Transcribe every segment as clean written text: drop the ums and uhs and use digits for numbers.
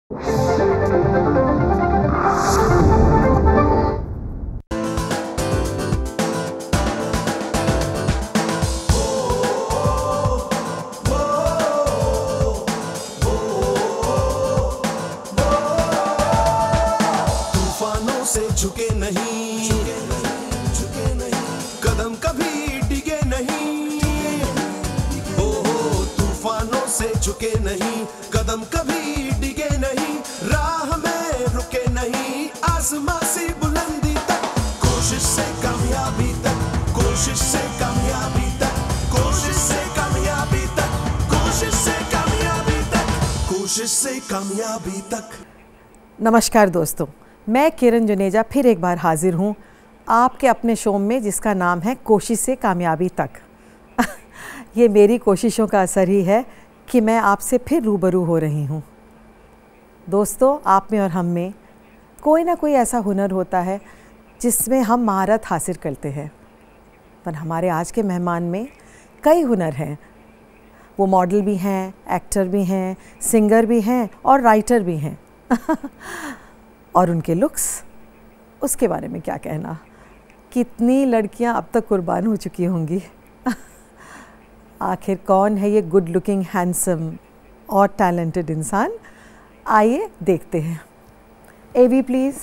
तूफानों से झुके नहीं, कदम कभी डिगे नहीं। ओ तूफानों से झुके नहीं, कदम कभी डिगे नहीं। राह में रुके नहीं, आसमां से बुलंदी तक। कोशिश से कामयाबी तक, कोशिश से कामयाबी तक, कोशिश से कामयाबी तक, कोशिश से कामयाबी तक, कोशिश से कामयाबी तक। नमस्कार दोस्तों, मैं किरण जुनेजा फिर एक बार हाजिर हूँ आपके अपने शो में जिसका नाम है कोशिश से कामयाबी तक। ये मेरी कोशिशों का असर ही है कि मैं आपसे फिर रूबरू हो रही हूँ। दोस्तों, आप में और हम में कोई ना कोई ऐसा हुनर होता है जिसमें हम महारत हासिल करते हैं, पर हमारे आज के मेहमान में कई हुनर हैं। वो मॉडल भी हैं, एक्टर भी हैं, सिंगर भी हैं और राइटर भी हैं। और उनके लुक्स, उसके बारे में क्या कहना। कितनी लड़कियां अब तक कुर्बान हो चुकी होंगी। आखिर कौन है ये गुड लुकिंग, हैंडसम और टैलेंटेड इंसान? आइए देखते हैं। एवी प्लीज।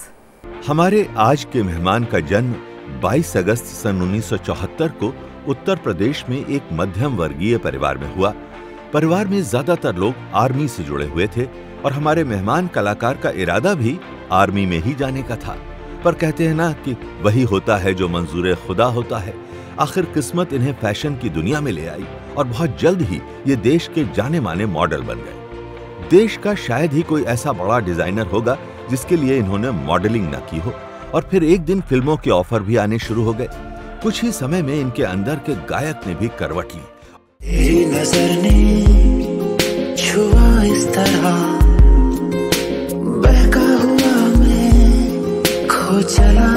हमारे आज के मेहमान का जन्म 22 अगस्त सन 1974 को उत्तर प्रदेश में एक मध्यम वर्गीय परिवार में हुआ। परिवार में ज्यादातर लोग आर्मी से जुड़े हुए थे और हमारे मेहमान कलाकार का इरादा भी आर्मी में ही जाने का था। पर कहते हैं ना कि वही होता है जो मंजूर खुदा होता है। आखिर किस्मत इन्हें फैशन की दुनिया में ले आई और बहुत जल्द ही ये देश के जाने माने मॉडल बन गए। देश का शायद ही कोई ऐसा बड़ा डिजाइनर होगा जिसके लिए इन्होंने मॉडलिंग न की हो। और फिर एक दिन फिल्मों के ऑफर भी आने शुरू हो गए। कुछ ही समय में इनके अंदर के गायक ने भी करवट ली। तेरी नजर ने छुआ इस तरह, बहका हुआ मैं खो चला।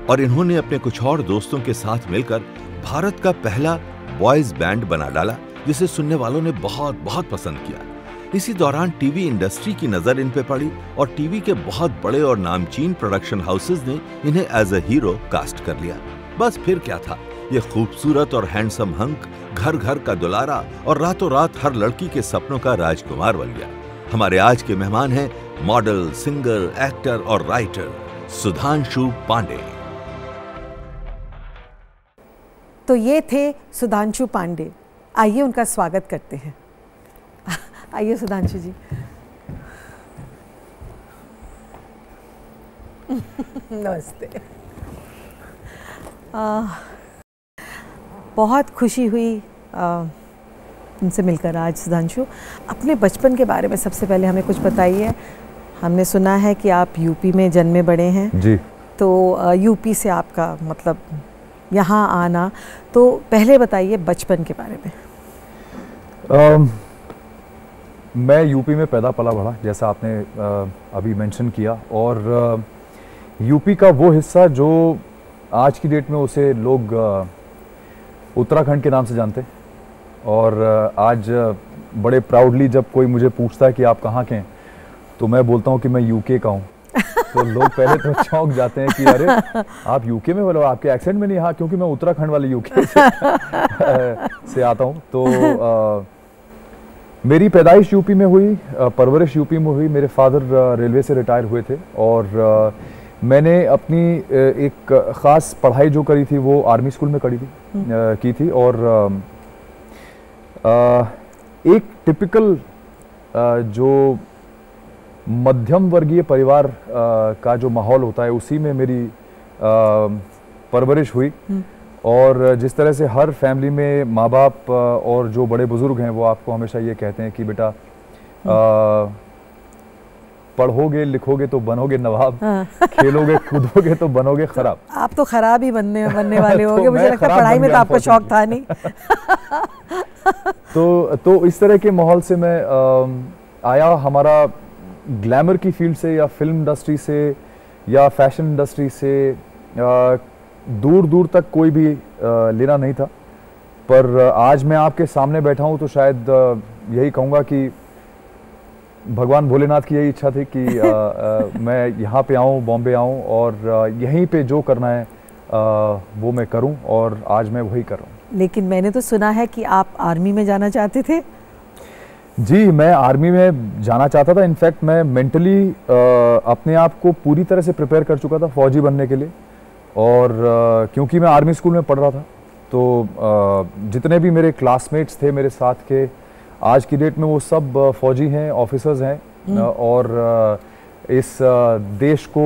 और इन्होंने अपने कुछ और दोस्तों के साथ मिलकर भारत का पहला बॉयज बैंड बना डाला, जिसे सुनने वालों ने बहुत बहुत पसंद किया। इसी दौरान टीवी इंडस्ट्री की नजर इन पे पड़ी और टीवी के बहुत बड़े और नामचीन प्रोडक्शन हाउसेज ने इन्हें एज अ हीरो कास्ट कर लिया। बस फिर क्या था, ये खूबसूरत और हैंडसम हंक घर घर का दुलारा और रातों रात हर लड़की के सपनों का राजकुमार बन गया। हमारे आज के मेहमान हैं मॉडल, सिंगर, एक्टर और राइटर सुधांशु पांडे। तो ये थे सुधांशु पांडे। आइए उनका स्वागत करते हैं। आइए सुधांशु जी। नमस्ते। बहुत खुशी हुई तुमसे मिलकर आज सुधांशु। अपने बचपन के बारे में सबसे पहले हमें कुछ बताइए। हमने सुना है कि आप यूपी में जन्मे बड़े हैं जी। तो यूपी से आपका मतलब यहाँ आना, तो पहले बताइए बचपन के बारे में। मैं यूपी में पैदा पला बढ़ा, जैसा आपने अभी मेंशन किया। और यूपी का वो हिस्सा जो आज की डेट में उसे लोग उत्तराखंड के नाम से जानते हैं। और आज बड़े प्राउडली जब कोई मुझे पूछता है कि आप कहाँ के हैं, तो मैं बोलता हूँ कि मैं यूके का हूँ। तो लोग पहले तो चौंक जाते हैं कि अरे आप यूके में बोलो, आपके एक्सेंट में नहीं। हाँ, क्योंकि मैं उत्तराखंड वाले यूके से आता हूँ। तो मेरी पैदाइश यूपी में हुई, परवरिश यूपी में हुई। मेरे फादर रेलवे से रिटायर हुए थे और मैंने अपनी एक ख़ास पढ़ाई जो करी थी वो आर्मी स्कूल में की थी। और एक टिपिकल जो मध्यम वर्गीय परिवार का जो माहौल होता है, उसी में मेरी परवरिश हुई। और जिस तरह से हर फैमिली में माँ बाप और जो बड़े बुजुर्ग हैं वो आपको हमेशा ये कहते हैं कि बेटा पढ़ोगे लिखोगे तो बनोगे नवाब, खेलोगे कूदोगे तो बनोगे खराब। आप तो खराब ही बनने वाले होगे। मुझे लगता है पढ़ाई में तो आपको शौक था नहीं। तो इस तरह के माहौल से मैं आया। हमारा ग्लैमर की फील्ड से या फिल्म इंडस्ट्री से या फैशन इंडस्ट्री से दूर दूर तक कोई भी लेना नहीं था। पर आज मैं आपके सामने बैठा हूं तो शायद यही कहूँगा कि भगवान भोलेनाथ की यही इच्छा थी कि मैं यहाँ पे आऊँ, बॉम्बे आऊँ और यहीं पे जो करना है वो मैं करूँ, और आज मैं वही कर रहा हूँ। लेकिन मैंने तो सुना है कि आप आर्मी में जाना चाहते थे। जी, मैं आर्मी में जाना चाहता था। इनफैक्ट मैं मेंटली अपने आप को पूरी तरह से प्रिपेयर कर चुका था फौजी बनने के लिए, और क्योंकि मैं आर्मी स्कूल में पढ़ रहा था तो जितने भी मेरे क्लासमेट्स थे मेरे साथ के, आज की डेट में वो सब फौजी हैं, ऑफिसर्स हैं, और इस देश को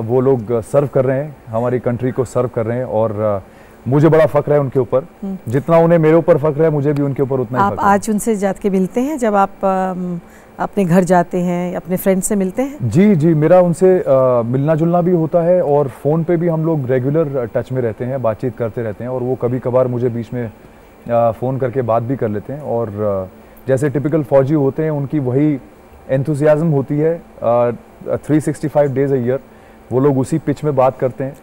वो लोग सर्व कर रहे हैं, हमारी कंट्री को सर्व कर रहे हैं, और मुझे बड़ा फख्र है उनके ऊपर। जितना उन्हें मेरे ऊपर फख्र है, मुझे भी उनके ऊपर उतना ही आप फख्र है। आज उनसे जाके मिलते हैं जब आप अपने घर जाते हैं, अपने फ्रेंड से मिलते हैं? जी जी, मेरा उनसे मिलना जुलना भी होता है, और फ़ोन पे भी हम लोग रेगुलर टच में रहते हैं, बातचीत करते रहते हैं, और वो कभी कभार मुझे बीच में फ़ोन करके बात भी कर लेते हैं। और जैसे टिपिकल फ़ौजी होते हैं, उनकी वही एंथुसियाज्म होती है। 365 डेज अ ईयर वो लोग उसी पिच में बात करते हैं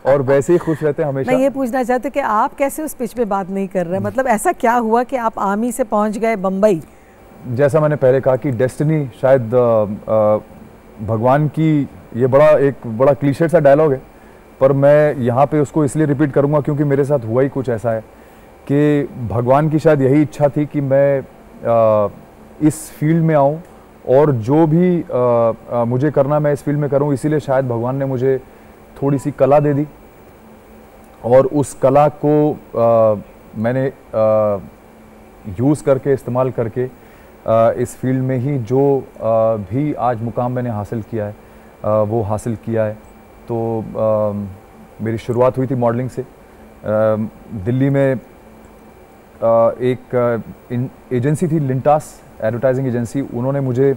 और वैसे ही खुश रहते हैं हमेशा। मैं ये पूछना चाहती हूँ कि आप कैसे उस पिच पे बात नहीं कर रहे हैं? मतलब ऐसा क्या हुआ कि आप आर्मी से पहुंच गए बम्बई? जैसा मैंने पहले कहा कि डेस्टिनी शायद भगवान की, ये एक बड़ा क्लीशे सा डायलॉग है, पर मैं यहाँ पे उसको इसलिए रिपीट करूँगा क्योंकि मेरे साथ हुआ ही कुछ ऐसा है कि भगवान की शायद यही इच्छा थी कि मैं इस फील्ड में आऊँ, और जो भी मुझे करना मैं इस फील्ड में करूँ। इसीलिए शायद भगवान ने मुझे थोड़ी सी कला दे दी, और उस कला को मैंने यूज़ करके, इस्तेमाल करके इस फील्ड में ही जो भी आज मुकाम मैंने हासिल किया है वो हासिल किया है। तो मेरी शुरुआत हुई थी मॉडलिंग से। दिल्ली में एक एजेंसी थी, लिंटास एडवर्टाइजिंग एजेंसी, उन्होंने मुझे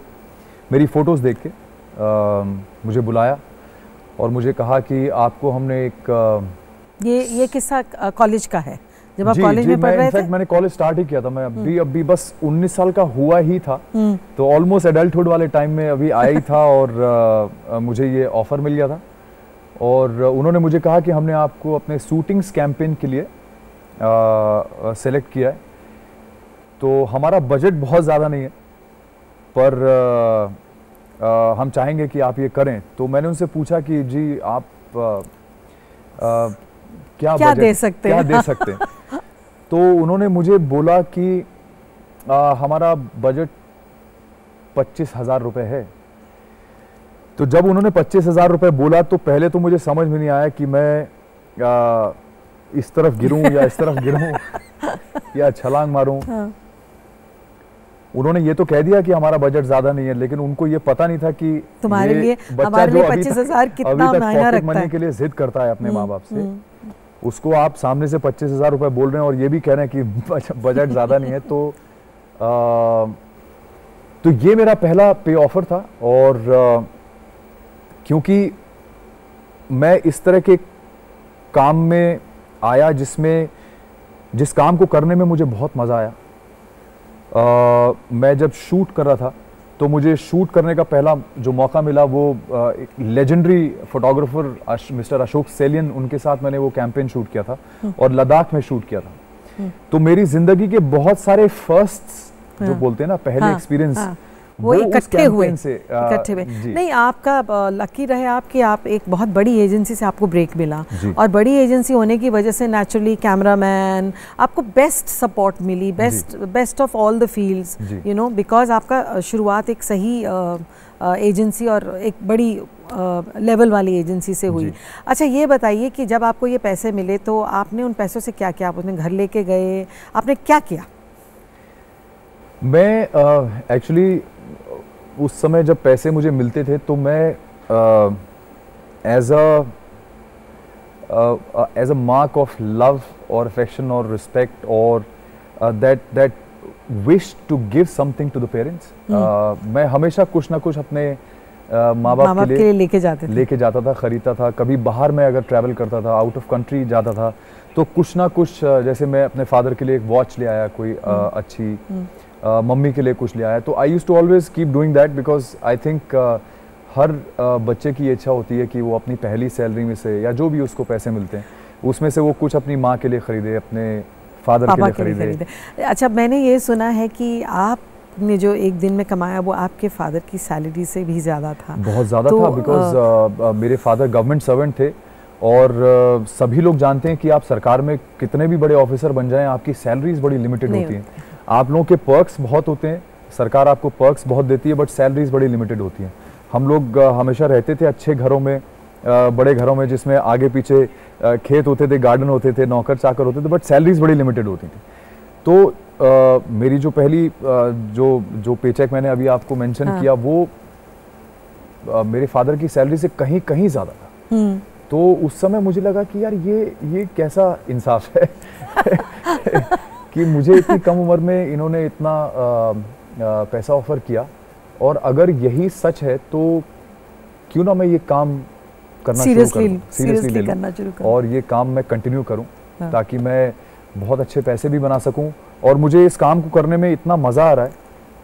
मेरी फ़ोटोज़ देख के मुझे बुलाया और मुझे कहा कि आपको हमने एक ये किस्सा कॉलेज का है जब आप कॉलेज में पढ़ रहे थे? मैंने कॉलेज स्टार्ट ही किया था। मैं अभी बस 19 साल का हुआ ही था, तो ऑलमोस्ट एडल्टहुड वाले टाइम में अभी आया ही था, और मुझे ये ऑफ़र मिल गया था। और उन्होंने मुझे कहा कि हमने आपको अपने शूटिंग्स कैंपेन के लिए सेलेक्ट किया है, तो हमारा बजट बहुत ज़्यादा नहीं है, पर हम चाहेंगे कि आप ये करें। तो मैंने उनसे पूछा कि जी आप क्या दे सकते हैं? तो उन्होंने मुझे बोला कि हमारा बजट 25,000 रुपये है। तो जब उन्होंने 25,000 रुपये बोला तो पहले तो मुझे समझ में नहीं आया कि मैं इस तरफ गिरूं या इस तरफ गिरूं या छलांग मारूं। हाँ। उन्होंने ये तो कह दिया कि हमारा बजट ज्यादा नहीं है, लेकिन उनको ये पता नहीं था कि तुम्हारे लिए, हमारे लिए 25,000 कितना मायना रखता है। के लिए जिद करता है अपने माँ बाप से, उसको आप सामने से 25,000 रुपये बोल रहे हैं और ये भी कह रहे हैं कि बजट ज़्यादा नहीं है। तो ये मेरा पहला पे ऑफर था, और क्योंकि मैं इस तरह के काम में आया जिस काम को करने में मुझे बहुत मज़ा आया। मैं जब शूट कर रहा था तो मुझे शूट करने का पहला जो मौका मिला वो एक लेजेंडरी फोटोग्राफर मिस्टर अशोक सेलियन, उनके साथ मैंने वो कैंपेन शूट किया था और लद्दाख में शूट किया था। तो मेरी जिंदगी के बहुत सारे फर्स्ट जो बोलते हैं ना, पहले एक्सपीरियंस वो इकट्ठे हुए। नहीं, आपका लकी रहे आपकी, आप एक बहुत बड़ी एजेंसी से आपको ब्रेक मिला, और बड़ी एजेंसी होने की वजह से नेचुरली कैमरामैन आपको बेस्ट सपोर्ट मिली, best of all the fields, you know, because आपका शुरुआत एक सही एजेंसी और एक बड़ी लेवल वाली एजेंसी से हुई। अच्छा, ये बताइए कि जब आपको ये पैसे मिले तो आपने उन पैसों से क्या किया? आप अपने घर लेके गए, आपने क्या किया? मैं एक्चुअली उस समय जब पैसे मुझे मिलते थे तो मैं as a mark of love और अफेक्शन और रिस्पेक्ट और that wish to give something to the parents, मैं हमेशा कुछ ना कुछ अपने माँ बाप के लिए लेके जाता था, खरीदता था। कभी बाहर में अगर ट्रैवल करता था, आउट ऑफ कंट्री जाता था, तो कुछ ना कुछ, जैसे मैं अपने फादर के लिए एक वॉच ले आया कोई अच्छी, मम्मी के लिए कुछ ले आया। तो I used to always keep doing that, because I think हर बच्चे की इच्छा होती है कि वो अपनी पहली सैलरी में से या जो भी उसको पैसे मिलते हैं उसमें से वो कुछ अपनी माँ के लिए खरीदे, अपने फादर के लिए खरीदे। अच्छा, मैंने ये सुना है कि आप आपने जो एक दिन में कमाया वो आपके फादर की सैलरी से भी ज़्यादा था? बहुत ज़्यादा तो, था, बिकॉज मेरे फादर गवर्नमेंट सर्वेंट थे और सभी लोग जानते हैं कि आप सरकार में कितने भी बड़े ऑफिसर बन जाएं, आपकी सैलरीज बड़ी लिमिटेड होती हैं। आप लोगों के पर्क्स बहुत होते हैं, सरकार आपको पर्क्स बहुत देती है, बट सैलरीज बड़ी लिमिटेड होती हैं। हम लोग हमेशा रहते थे अच्छे घरों में, बड़े घरों में जिसमें आगे पीछे खेत होते थे, गार्डन होते थे, नौकर चाकर होते थे, बट सैलरीज बड़ी लिमिटेड होती थी। तो मेरी जो पहली जो पेचेक मैंने अभी आपको मेंशन किया, वो मेरे फादर की सैलरी से कहीं कहीं ज़्यादा था। तो उस समय मुझे लगा कि यार ये कैसा इंसाफ है कि मुझे इतनी कम उम्र में इन्होंने इतना पैसा ऑफर किया, और अगर यही सच है तो क्यों ना मैं ये काम करना सीरियसली करना शुरू करूं और ये काम मैं कंटिन्यू करूं, ताकि मैं बहुत अच्छे पैसे भी बना सकूं। और मुझे इस काम को करने में इतना मज़ा आ रहा है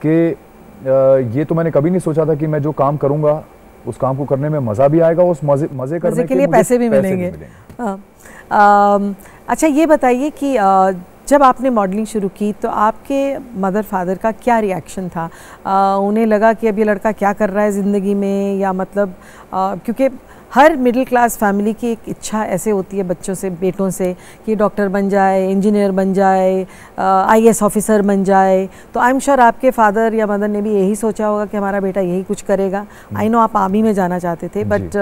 कि ये तो मैंने कभी नहीं सोचा था कि मैं जो काम करूंगा उस काम को करने में मज़ा भी आएगा, उस मज़े करने के लिए पैसे भी मिलेंगे। अच्छा, ये बताइए कि जब आपने मॉडलिंग शुरू की तो आपके मदर फादर का क्या रिएक्शन था? उन्हें लगा कि अब ये लड़का क्या कर रहा है ज़िंदगी में, या मतलब क्योंकि हर मिडिल क्लास फैमिली की एक इच्छा ऐसे होती है बच्चों से, बेटों से, कि डॉक्टर बन जाए, इंजीनियर बन जाए, आईएएस ऑफिसर बन जाए। तो आई एम श्योर आपके फादर या मदर ने भी यही सोचा होगा कि हमारा बेटा यही कुछ करेगा। आई नो आप आर्मी में जाना चाहते थे, बट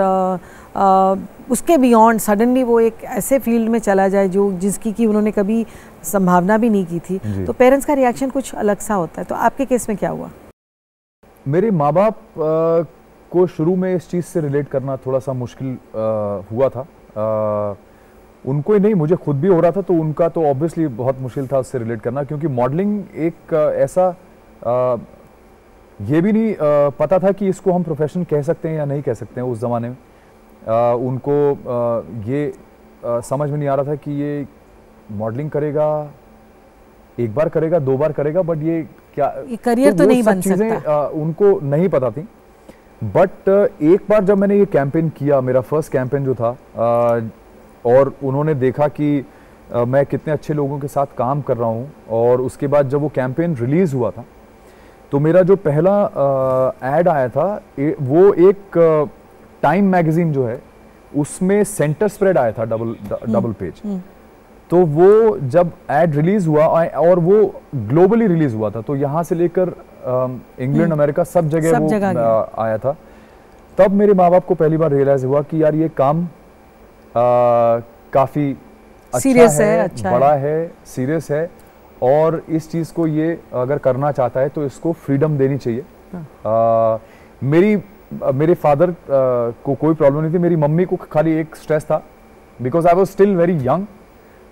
उसके बियॉन्ड सडनली वो एक ऐसे फील्ड में चला जाए जो जिसकी कि उन्होंने कभी संभावना भी नहीं की थी, तो पेरेंट्स का रिएक्शन कुछ अलग सा होता है। तो आपके केस में क्या हुआ? मेरे माँ बाप को शुरू में इस चीज़ से रिलेट करना थोड़ा सा मुश्किल हुआ था। उनको ही नहीं, मुझे खुद भी हो रहा था, तो उनका तो ऑब्वियसली बहुत मुश्किल था उससे रिलेट करना, क्योंकि मॉडलिंग एक ऐसा ये भी नहीं पता था कि इसको हम प्रोफेशन कह सकते हैं या नहीं कह सकते हैं उस ज़माने में। उनको ये समझ में नहीं आ रहा था कि ये मॉडलिंग करेगा, एक बार करेगा, 2 बार करेगा, बट ये क्या ये करियर तो नहीं बन सकता। उनको नहीं पता थी। बट एक बार जब मैंने ये कैंपेन किया, मेरा फर्स्ट कैंपेन जो था, और उन्होंने देखा कि मैं कितने अच्छे लोगों के साथ काम कर रहा हूँ, और उसके बाद जब वो कैंपेन रिलीज़ हुआ था तो मेरा जो पहला एड आया था वो एक टाइम मैगजीन जो है उसमें सेंटर स्प्रेड आया था, डबल पेज। तो वो जब एड रिलीज हुआ और वो ग्लोबली रिलीज हुआ था, तो यहाँ से लेकर इंग्लैंड, अमेरिका, सब जगह वो आया था। तब मेरे माँ बाप को पहली बार रियलाइज हुआ कि यार ये काम काफ़ी सीरियस है, अच्छा बड़ा है, सीरियस है, और इस चीज़ को ये अगर करना चाहता है तो इसको फ्रीडम देनी चाहिए। मेरे फादर को कोई प्रॉब्लम नहीं थी, मेरी मम्मी को खाली एक स्ट्रेस था, because I was still very young.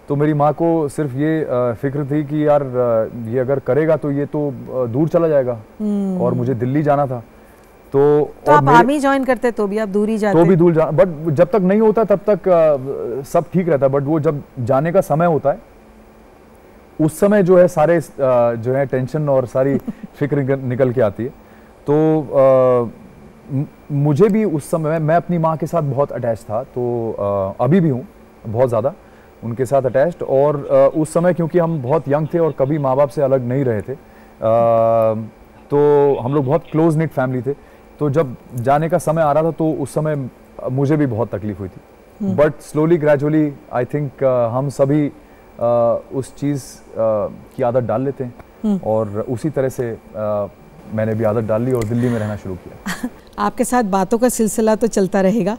तो मेरी माँ को सिर्फ ये फिक्र थी कि यार ये अगर करेगा तो ये तो दूर चला जाएगा, और मुझे दिल्ली जाना था। तो आप आर्मी ज्वाइन करते तो भी आप दूर ही जाते? तो भी दूर जा, बट जब तक नहीं होता तब तक सब ठीक रहता, बट वो जब जाने का समय होता है उस समय जो है सारे जो है टेंशन और सारी फिक्र निकल के आती है। तो मुझे भी उस समय मैं अपनी माँ के साथ बहुत अटैच था, तो अभी भी हूँ बहुत ज़्यादा उनके साथ अटैच्ड। और उस समय क्योंकि हम बहुत यंग थे और कभी माँ बाप से अलग नहीं रहे थे, तो हम लोग बहुत क्लोज निट फैमिली थे। तो जब जाने का समय आ रहा था तो उस समय मुझे भी बहुत तकलीफ हुई थी, but slowly gradually I think हम सभी उस चीज़ की आदत डाल लेते हैं, और उसी तरह से मैंने भी आदत डाल ली और दिल्ली में रहना शुरू किया। आपके साथ बातों का सिलसिला तो चलता रहेगा,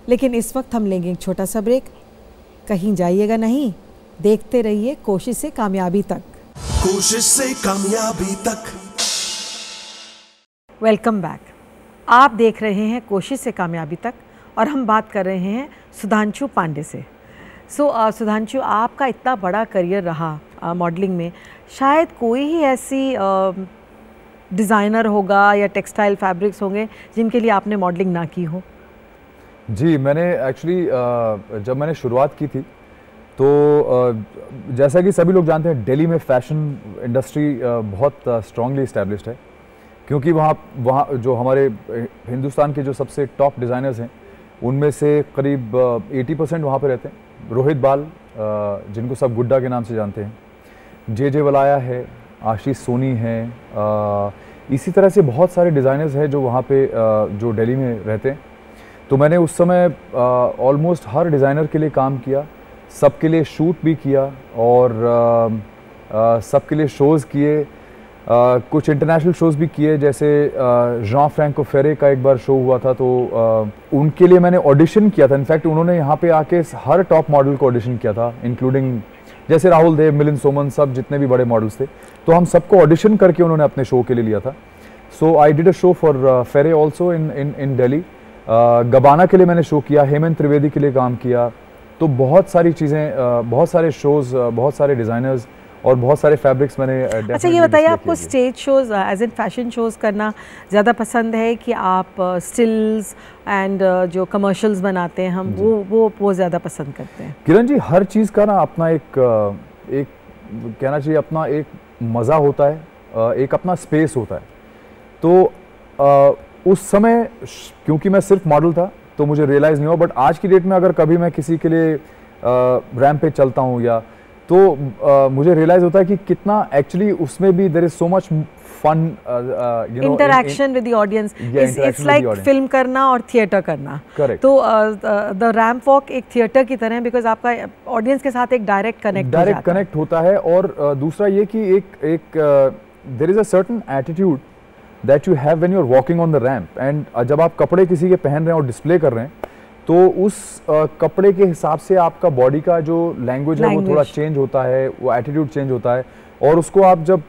लेकिन इस वक्त हम लेंगे एक छोटा सा ब्रेक। कहीं जाइएगा नहीं, देखते रहिए कोशिश से कामयाबी तक। कोशिश से कामयाबी तक। Welcome back. आप देख रहे हैं कोशिश से कामयाबी तक, और हम बात कर रहे हैं सुधांशु पांडे से। सुधांशु, आपका इतना बड़ा करियर रहा मॉडलिंग में, शायद कोई ही ऐसी डिज़ाइनर होगा या टेक्सटाइल फैब्रिक्स होंगे जिनके लिए आपने मॉडलिंग ना की हो। जी, मैंने एक्चुअली जब मैंने शुरुआत की थी तो जैसा कि सभी लोग जानते हैं, दिल्ली में फैशन इंडस्ट्री बहुत स्ट्रांगली इस्टेब्लिश्ड है, क्योंकि वहाँ जो हमारे हिंदुस्तान के जो सबसे टॉप डिज़ाइनर्स हैं उनमें से करीब 80% वहाँ पे रहते हैं। रोहित बाल, जिनको सब गुड्डा के नाम से जानते हैं, जे वलाया है, आशीष सोनी हैं, इसी तरह से बहुत सारे डिज़ाइनर्स हैं जो वहाँ पे जो दिल्ली में रहते हैं। तो मैंने उस समय ऑलमोस्ट हर डिज़ाइनर के लिए काम किया, सबके लिए शूट भी किया और सबके लिए शोज़ किए, कुछ इंटरनेशनल शोज़ भी किए, जैसे जॉन फ्रैंको फेरे का एक बार शो हुआ था तो उनके लिए मैंने ऑडिशन किया था। इनफैक्ट उन्होंने यहाँ पे आके हर टॉप मॉडल को ऑडिशन किया था, इंक्लूडिंग जैसे राहुल देव, मिलिंद सोमन, सब जितने भी बड़े मॉडल्स थे, तो हम सबको ऑडिशन करके उन्होंने अपने शो के लिए लिया था। So I did a show for Phere also in Delhi. गबाना के लिए मैंने शो किया, हेमंत त्रिवेदी के लिए काम किया। तो बहुत सारी चीज़ें, बहुत सारे शोज़, बहुत सारे डिज़ाइनर्स और बहुत सारे फैब्रिक्स मैंने। अच्छा ये बताइए, आपको stage shows as in fashion shows करना ज़्यादा पसंद है कि आप स्टिल्स एंड जो कमर्शियल्स बनाते हैं हम वो ज़्यादा पसंद करते हैं? किरण जी, हर चीज़ का ना अपना एक कहना चाहिए अपना एक मज़ा होता है, एक अपना स्पेस होता है। तो उस समय क्योंकि मैं सिर्फ मॉडल था तो मुझे रियलाइज़ नहीं हुआ, बट आज की डेट में अगर कभी मैं किसी के लिए रैंप पे चलता हूँ या तो मुझे रियलाइज होता है कि कितना एक्चुअली उसमें भी there is so much fun, you know, interaction with the audience. It's like film करना और थिएटर करना। करेक्ट। तो द रैंप वॉक एक थिएटर की तरह है, बिकॉज आपका ऑडियंस के साथ एक डायरेक्ट कनेक्ट होता है। और दूसरा ये कि एक there is a certain attitude that you have when you are walking on the ramp, and जब आप कपड़े किसी के पहन रहे हैं और डिस्प्ले कर रहे हैं तो उस कपड़े के हिसाब से आपका बॉडी का जो लैंग्वेज है वो थोड़ा चेंज होता है, वो एटीट्यूड चेंज होता है, और उसको आप जब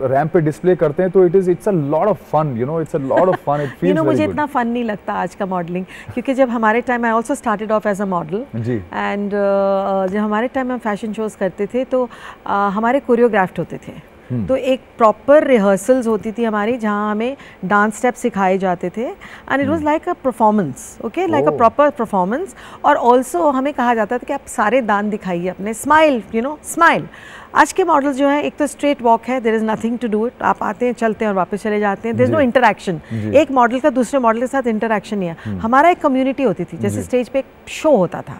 रैंप पे डिस्प्ले करते हैं तो it's a lot of fun, you know, it's a lot of fun. It feels very good. मुझे इतना फन नहीं लगता आज का मॉडलिंग, क्योंकि जब हमारे time, I also started off as a model जी, एंड जब हमारे टाइम में फैशन शोज करते थे तो हमारे कोरियोग्राफ्ड होते थे। तो एक प्रॉपर रिहर्सल्स होती थी हमारी, जहाँ हमें डांस स्टेप सिखाए जाते थे, and it was like a performance, okay, like a proper performance. और ऑल्सो हमें कहा जाता था कि आप सारे दांत दिखाइए अपने, स्माइल, यू नो, स्माइल। आज के मॉडल्स जो हैं, एक तो स्ट्रेट वॉक है, there is nothing to do it, आप आते हैं, चलते हैं और वापस चले जाते हैं, देयर इज नो इंटरेक्शन। एक मॉडल का दूसरे मॉडल के साथ इंटरेक्शन नहीं है। हमारा एक कम्युनिटी होती थी, जैसे स्टेज पे एक शो होता था,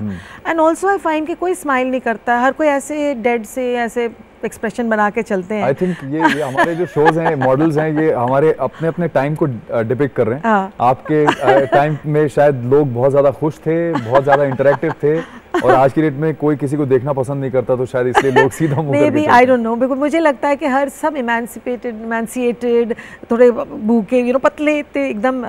एंड ऑल्सो आई फाइंड कि कोई स्माइल नहीं करता, हर कोई ऐसे डेड से ऐसे एक्सप्रेशन बना के चलते हैं। आई थिंक ये हमारे जो शोज हैं, मॉडल्स हैं, ये हमारे अपने अपने टाइम को डिपिक्ट कर रहे हैं। आपके टाइम में शायद लोग बहुत ज़्यादा खुश थे, बहुत ज़्यादा इंटरेक्टिव थे, और आज की डेट में कोई किसी को देखना पसंद नहीं करता, तो शायद इसलिए लोग सीधा मुंह करके चलते हैं। आई डोंट नो, बिकॉज़ मुझे लगता है कि हर सब इमांसिएटेड, थोड़े भूखे, यू नो, पतले थे एकदम,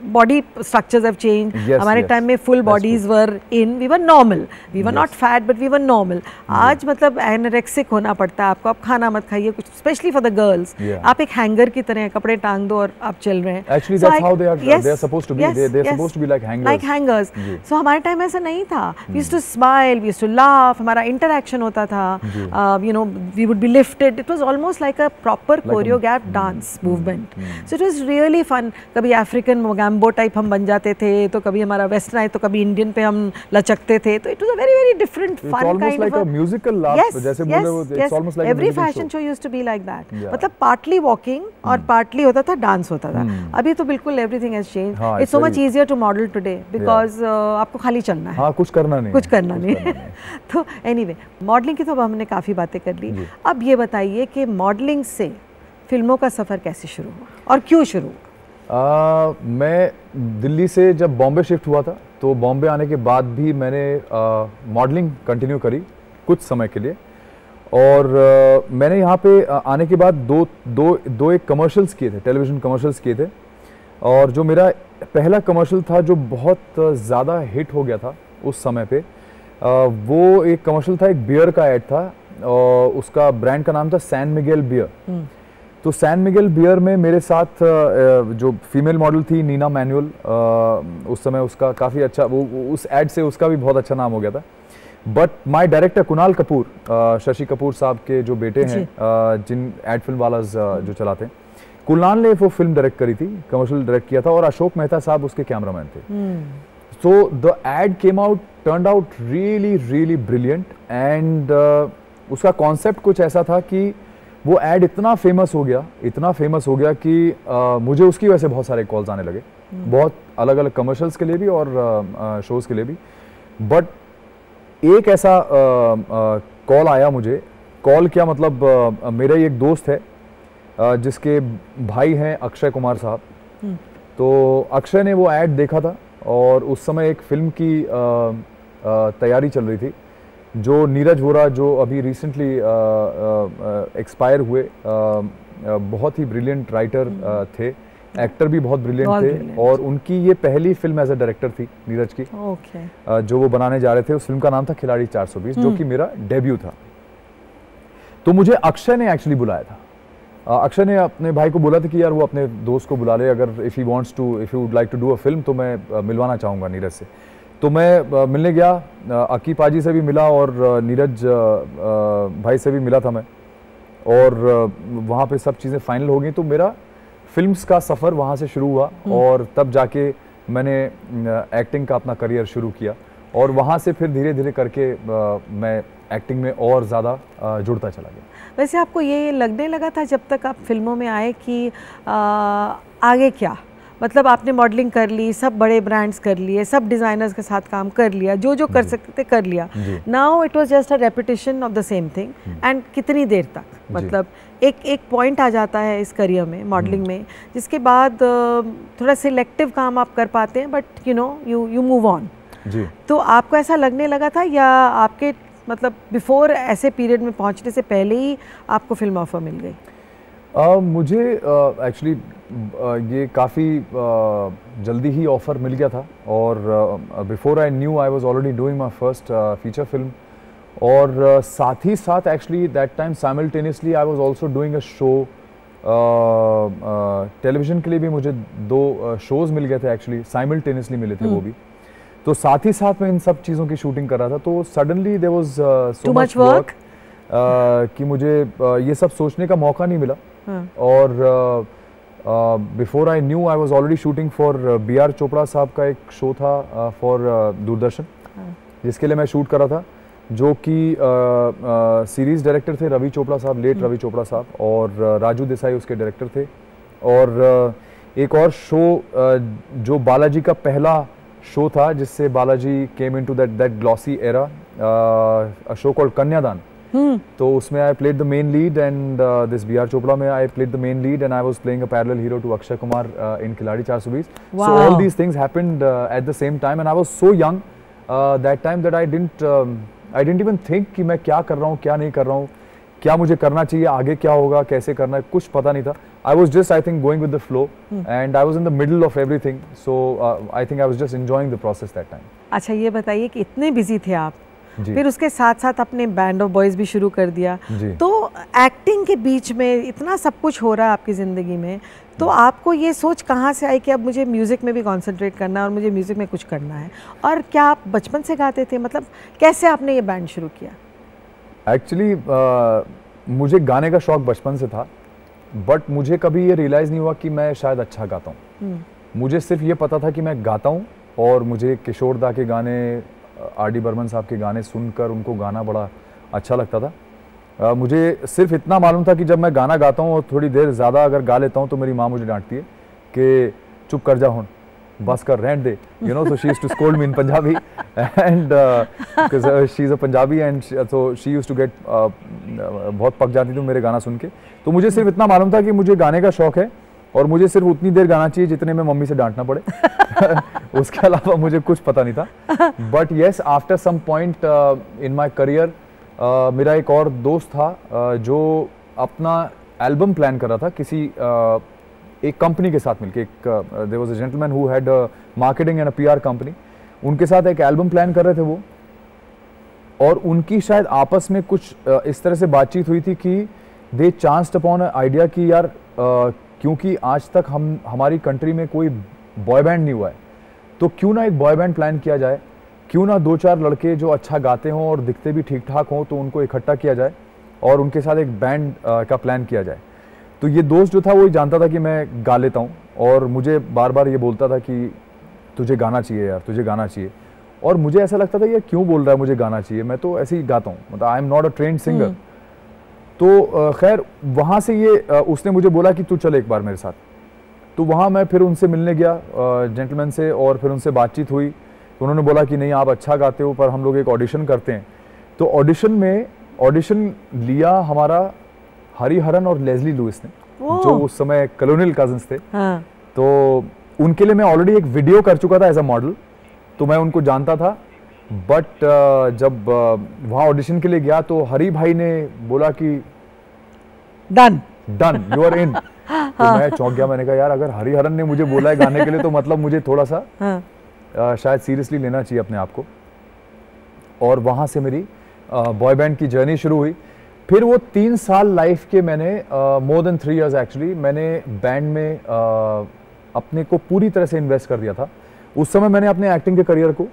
body structures have changed. हमारे टाइम में full bodies were in, we were normal, we were not fat but we were normal. आज मतलब anorexic होना पड़ता है आपको, आप खाना मत खाइए कुछ, especially for the girls. आप एक हैंगर की तरह कपड़े टांग दो और आप चल रहे हैं। Actually that's how they are supposed to be. They're supposed to be like hangers. Like hangers. So हमारे टाइम में ऐसा नहीं था. We used to smile, we used to laugh, हमारा interaction होता था. You know, we would be lifted. It was almost like a proper choreographed dance movement. So it was really fun. कभी African गैम्बो type हम बन जाते थे, तो कभी हमारा वेस्टर्न आए, तो कभी इंडियन पे हम लचकते थे, तो it was a very very different fun kind of a musical laugh, जैसे बोले वो, it's almost like every fashion show used to be like that. मतलब पार्टली वॉकिंग और पार्टली होता था डांस होता था। अभी तो बिल्कुल everything has change, it's so much easier to model today, because आपको खाली चलना है, कुछ करना नहीं। तो एनीवे, मॉडलिंग की तो हमने काफ़ी बातें कर ली। अब ये बताइए कि मॉडलिंग से फिल्मों का सफ़र कैसे शुरू हुआ और क्यों शुरू हुआ? मैं दिल्ली से जब बॉम्बे शिफ्ट हुआ था, तो बॉम्बे आने के बाद भी मैंने मॉडलिंग कंटिन्यू करी कुछ समय के लिए, और मैंने यहाँ पे आने के बाद दो एक कमर्शियल्स किए थे, टेलीविज़न कमर्शियल्स किए थे, और जो मेरा पहला कमर्शियल था जो बहुत ज़्यादा हिट हो गया था उस समय पे, वो एक कमर्शियल था, एक बियर का ऐड था, और उसका ब्रांड का नाम था सैन मिगेल बियर। तो सैन मिगेल बियर में मेरे साथ जो फीमेल मॉडल थी नीना मैनुअल, उस समय उसका काफ़ी अच्छा, वो उस ऐड से उसका भी बहुत अच्छा नाम हो गया था। But my director Kunal Kapoor, Shashi Kapoor साहब के जो बेटे हैं, जिन एड फिल्म वालाज जो चलाते हैं, कुणाल ने वो फिल्म डायरेक्ट करी थी, कमर्शियल डायरेक्ट किया था, और अशोक मेहता साहब उसके कैमरामैन थे। So the ad came out, turned out really really brilliant, and उसका कॉन्सेप्ट कुछ ऐसा था कि वो ऐड इतना फेमस हो गया कि मुझे उसकी वजह से बहुत सारे कॉल्स आने लगे, बहुत अलग अलग कमर्शियल्स के लिए भी और शोज़ के लिए भी। बट एक ऐसा कॉल आया मुझे कॉल किया, मतलब मेरा ही एक दोस्त है जिसके भाई हैं अक्षय कुमार साहब। तो अक्षय ने वो ऐड देखा था और उस समय एक फिल्म की तैयारी चल रही थी जो नीरज वोरा, जो अभी रिसेंटली एक्सपायर हुए, बहुत ही ब्रिलियंट राइटर थे, एक्टर भी बहुत ब्रिलियंट थे, और उनकी ये पहली फिल्म एज अ डायरेक्टर थी नीरज की। जो वो बनाने जा रहे थे, उस फिल्म का नाम था खिलाड़ी 420, जो कि मेरा डेब्यू था। तो मुझे अक्षय ने एक्चुअली बुलाया था। अक्षय ने अपने भाई को बोला था कि यार वो अपने दोस्त को बुला ले, अगर if you would like to do a film, तो मैं मिलवाना चाहूँगा नीरज से। तो मैं मिलने गया, अकी पाजी से भी मिला और नीरज भाई से भी मिला था मैं, और वहाँ पे सब चीज़ें फाइनल हो गई। तो मेरा फिल्म्स का सफ़र वहाँ से शुरू हुआ और तब जाके मैंने एक्टिंग का अपना करियर शुरू किया, और वहाँ से फिर धीरे धीरे करके मैं एक्टिंग में और ज़्यादा जुड़ता चला गया। वैसे आपको ये लगने लगा था जब तक आप फिल्मों में आए कि आगे क्या, मतलब आपने मॉडलिंग कर ली, सब बड़े ब्रांड्स कर लिए, सब डिज़ाइनर्स के साथ काम कर लिया, जो जो कर सकते थे कर लिया, now it was just a repetition of the same thing, and कितनी देर तक, मतलब एक पॉइंट आ जाता है इस करियर में, मॉडलिंग में, जिसके बाद थोड़ा सिलेक्टिव काम आप कर पाते हैं, बट यू मूव ऑन। तो आपको ऐसा लगने लगा था, या आपके मतलब बिफोर ऐसे पीरियड में पहुंचने से पहले ही आपको फिल्म ऑफर मिल गई? मुझे एक्चुअली ये काफ़ी जल्दी ही ऑफ़र मिल गया था, और before I knew I was already doing my first feature film, और साथ ही साथ actually that time simultaneously I was also doing a show. Television के लिए भी मुझे 2 शोज़ मिल गए थे, एक्चुअली साइमल्टेनियसली मिले थे वो भी। तो साथ ही साथ मैं इन सब चीज़ों की शूटिंग कर रहा था, तो suddenly there was so much work कि मुझे ये सब सोचने का मौका नहीं मिला। और before I knew I was already shooting for B.R. Chopra साहब का एक शो था फॉर दूरदर्शन, जिसके लिए मैं शूट कर रहा था, जो कि सीरीज़ डायरेक्टर थे रवि चोपड़ा साहब, लेट रवि चोपड़ा साहब, और राजू देसाई उसके डायरेक्टर थे। और एक और शो जो बालाजी का पहला शो था, जिससे Balaji came into that glossy era, a show called Kanyadaan. तो उसमें I played the main lead, and this B.R. Chopra में I played the main lead, and I was playing a parallel hero to Akshay Kumar in Khiladi 420। So all these things happened at the same time, and I was so young that time that I didn't even think कि मैं क्या कर रहा हूँ, क्या नहीं कर रहा हूँ, क्या मुझे करना चाहिए, आगे क्या होगा, कैसे करना है, कुछ पता नहीं था। I was just, I think, going with the flow, and I was in the middle of everything, so I think I was just enjoying the process that time. अच्छा, ये बताइए कि इतने बिजी थे आप, फिर उसके साथ साथ अपने बैंड ऑफ बॉयज़ भी शुरू कर दिया, तो एक्टिंग के बीच में इतना सब कुछ हो रहा है आपकी ज़िंदगी में, तो आपको ये सोच कहाँ से आई कि अब मुझे म्यूज़िक में भी कॉन्सेंट्रेट करना है और मुझे म्यूज़िक में कुछ करना है? और क्या आप बचपन से गाते थे, मतलब कैसे आपने ये बैंड शुरू किया? एक्चुअली मुझे गाने का शौक बचपन से था, बट मुझे कभी ये रियलाइज़ नहीं हुआ कि मैं शायद अच्छा गाता हूँ। मुझे सिर्फ ये पता था कि मैं गाता हूँ, और मुझे किशोर दा के गाने, R.D. बर्मन साहब के गाने सुनकर उनको गाना बड़ा अच्छा लगता था। मुझे सिर्फ इतना मालूम था कि जब मैं गाना गाता हूँ और थोड़ी देर ज़्यादा अगर गा लेता हूँ, तो मेरी माँ मुझे डांटती है कि चुप कर जा हुन, बस कर, रहने दे, so she used to scold me in Punjabi, and because she is a Punjabi, and so she used to get बहुत पक जाती थी मेरे गाना सुन के। तो मुझे सिर्फ इतना मालूम था कि मुझे गाने का शौक है, और मुझे सिर्फ उतनी देर गाना चाहिए जितने में मम्मी से डांटना पड़े। उसके अलावा मुझे कुछ पता नहीं था। But yes, after some point in my career, मेरा एक और दोस्त था जो अपना एल्बम प्लान कर रहा था किसी एक कंपनी के साथ मिलके। There was a gentleman who had marketing and a PR company, उनके साथ एक एल्बम प्लान कर रहे थे वो, और उनकी शायद आपस में कुछ इस तरह से बातचीत हुई थी कि दे चांस्ड अपॉन अ आइडिया कि यार क्योंकि आज तक हमारी कंट्री में कोई बॉय बैंड नहीं हुआ है, तो क्यों ना एक बॉय बैंड प्लान किया जाए, क्यों ना 2-4 लड़के जो अच्छा गाते हों और दिखते भी ठीक ठाक हों, तो उनको इकट्ठा किया जाए और उनके साथ एक बैंड का प्लान किया जाए। तो ये दोस्त जो था वो जानता था कि मैं गा लेता हूँ, और मुझे बार बार ये बोलता था कि तुझे गाना चाहिए यार, तुझे गाना चाहिए। और मुझे ऐसा लगता था ये क्यों बोल रहा है मुझे गाना चाहिए, मैं तो ऐसे ही गाता हूँ, मतलब I am not a trained singer. तो खैर वहाँ से ये उसने मुझे बोला कि तू चल एक बार मेरे साथ। तो वहाँ मैं फिर उनसे मिलने गया जेंटलमैन से, और फिर उनसे बातचीत हुई। तो उन्होंने बोला कि नहीं आप अच्छा गाते हो, पर हम लोग एक ऑडिशन करते हैं। तो ऑडिशन में ऑडिशन लिया हमारा हरिहरन और लेस्ली लुइस ने, जो उस समय कॉलोनियल कजिन्स थे। हाँ। तो उनके लिए मैं ऑलरेडी एक वीडियो कर चुका था एज अ मॉडल, तो मैं उनको जानता था। बट जब वहाँ ऑडिशन के लिए गया तो हरी भाई ने बोला कि डन यू आर इन। तो मैं चौंक गया, मैंने कहा यार अगर हरिहरन ने मुझे बोला है गाने के लिए तो मतलब मुझे थोड़ा सा शायद सीरियसली लेना चाहिए अपने आप को। और वहाँ से मेरी बॉय बैंड की जर्नी शुरू हुई। फिर वो 3 साल लाइफ के मैंने मोर देन 3 years एक्चुअली मैंने बैंड में अपने को पूरी तरह से इन्वेस्ट कर दिया था। उस समय मैंने अपने एक्टिंग के करियर को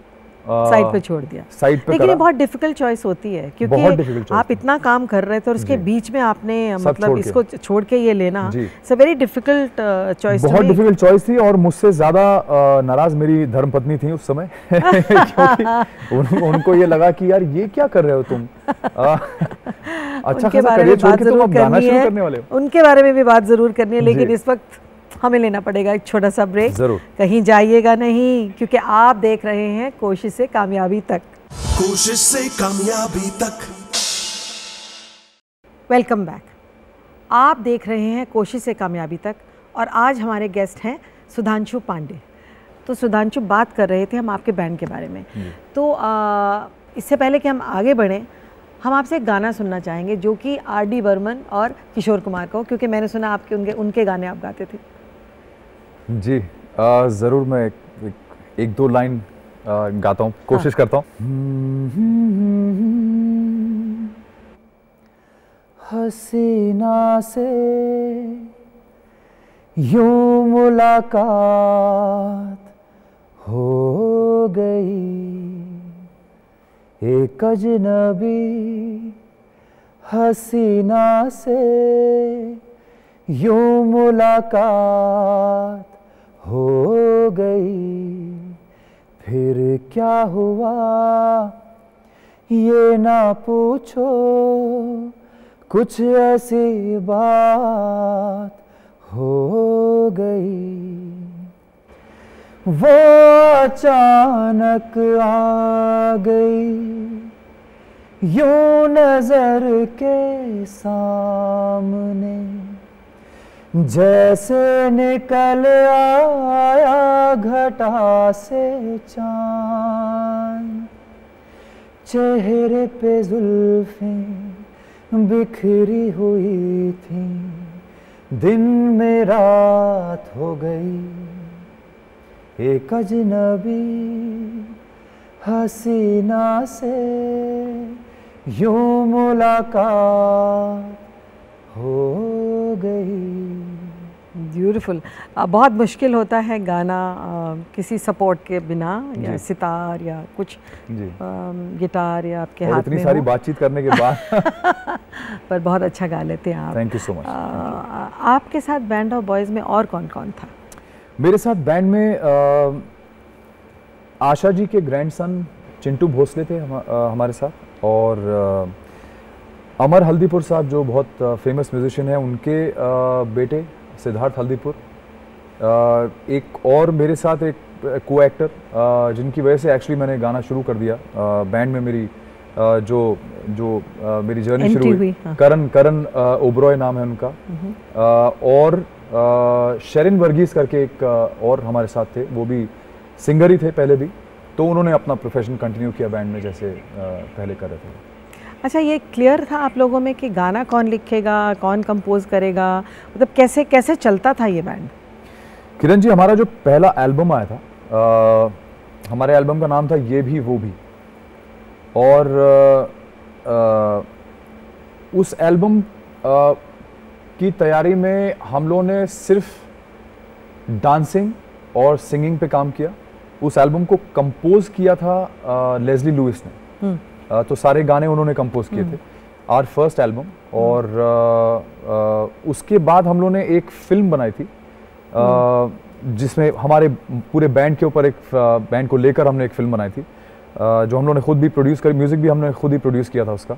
साइड पे छोड़ दिया। लेकिन ये बहुत डिफिकल्ट चॉइस होती है, क्योंकि आप इतना काम कर रहे थे और उसके बीच में आपने मतलब इसको छोड़ के ये लेना, it's a very difficult choice. बहुत डिफिकल्ट चॉइस थी और मुझसे ज्यादा नाराज मेरी धर्मपत्नी थी उस समय क्योंकि उनको ये लगा कि यार ये क्या कर रहे हो तुम, अच्छा खासा करियर छोड़ के तुम अब गाना शुरू करने वाले हो। उनके बारे में भी बात जरूर करनी है, लेकिन इस वक्त हमें लेना पड़ेगा एक छोटा सा ब्रेक। जरूर, कहीं जाइएगा नहीं, क्योंकि आप देख रहे हैं कोशिश से कामयाबी तक। कोशिश से कामयाबी तक। Welcome back. आप देख रहे हैं कोशिश से कामयाबी तक और आज हमारे गेस्ट हैं सुधांशु पांडे। तो सुधांशु, बात कर रहे थे हम आपके बैंड के बारे में। तो इससे पहले कि हम आगे बढ़ें, हम आपसे एक गाना सुनना चाहेंगे जो कि R.D. बर्मन और किशोर कुमार का हो, क्योंकि मैंने सुना आपके उनके गाने आप गाते थे। जी ज़रूर, मैं एक दो लाइन गाता हूँ, कोशिश करता हूँ। हसीना से यूं मुलाकात हो गई, एक अजनबी हसीना से यूं मुलाकात हो गई, फिर क्या हुआ ये ना पूछो, कुछ ऐसी बात हो गई, वो अचानक आ गई यूं नजर के सामने, जैसे निकल आया घटा से चांद, चेहरे पे जुल्फें बिखरी हुई थी, दिन में रात हो गई, एक अजनबी हसीना से यूं मुलाकात हो गई। ब्यूटीफुल। बहुत मुश्किल होता है गाना किसी सपोर्ट के बिना, या सितार या कुछ गिटार या आपके हाथ में। इतनी सारी बातचीत करने के बाद पर बहुत अच्छा गा लेते हैं आप। Thank you so much. आपके साथ बैंड ऑफ बॉयज़ में और कौन कौन था? मेरे साथ बैंड में आशा जी के ग्रैंडसन चिंटू भोसले थे हमारे साथ, और अमर हल्दीपुर साहब जो बहुत फेमस म्यूजिशियन हैं, उनके बेटे सिद्धार्थ हल्दीपुर, एक और मेरे साथ एक को एक्टर जिनकी वजह से एक्चुअली मैंने गाना शुरू कर दिया बैंड में। मेरी जो मेरी जर्नी शुरू हुई, हाँ। करण ओबरॉय नाम है उनका, और शेरिन वर्गीस करके एक और हमारे साथ थे, वो भी सिंगर ही थे पहले भी, तो उन्होंने अपना प्रोफेशन कंटिन्यू किया बैंड में जैसे पहले कर रहे थे। अच्छा, ये क्लियर था आप लोगों में कि गाना कौन लिखेगा, कौन कंपोज करेगा, मतलब कैसे कैसे चलता था ये बैंड? किरण जी, हमारा जो पहला एल्बम आया था, हमारे एल्बम का नाम था ये भी वो भी, और उस एल्बम की तैयारी में हम लोगों ने सिर्फ डांसिंग और सिंगिंग पे काम किया। उस एल्बम को कंपोज किया था लेस्ली लुइस ने, तो सारे गाने उन्होंने कंपोज किए थे, आवर फर्स्ट एल्बम। और उसके बाद हम लोगों ने एक फिल्म बनाई थी जिसमें हमारे पूरे बैंड के ऊपर, एक बैंड को लेकर हमने एक फिल्म बनाई थी जो हम लोगों ने खुद भी प्रोड्यूस करी, म्यूजिक भी हमने खुद ही प्रोड्यूस किया था उसका।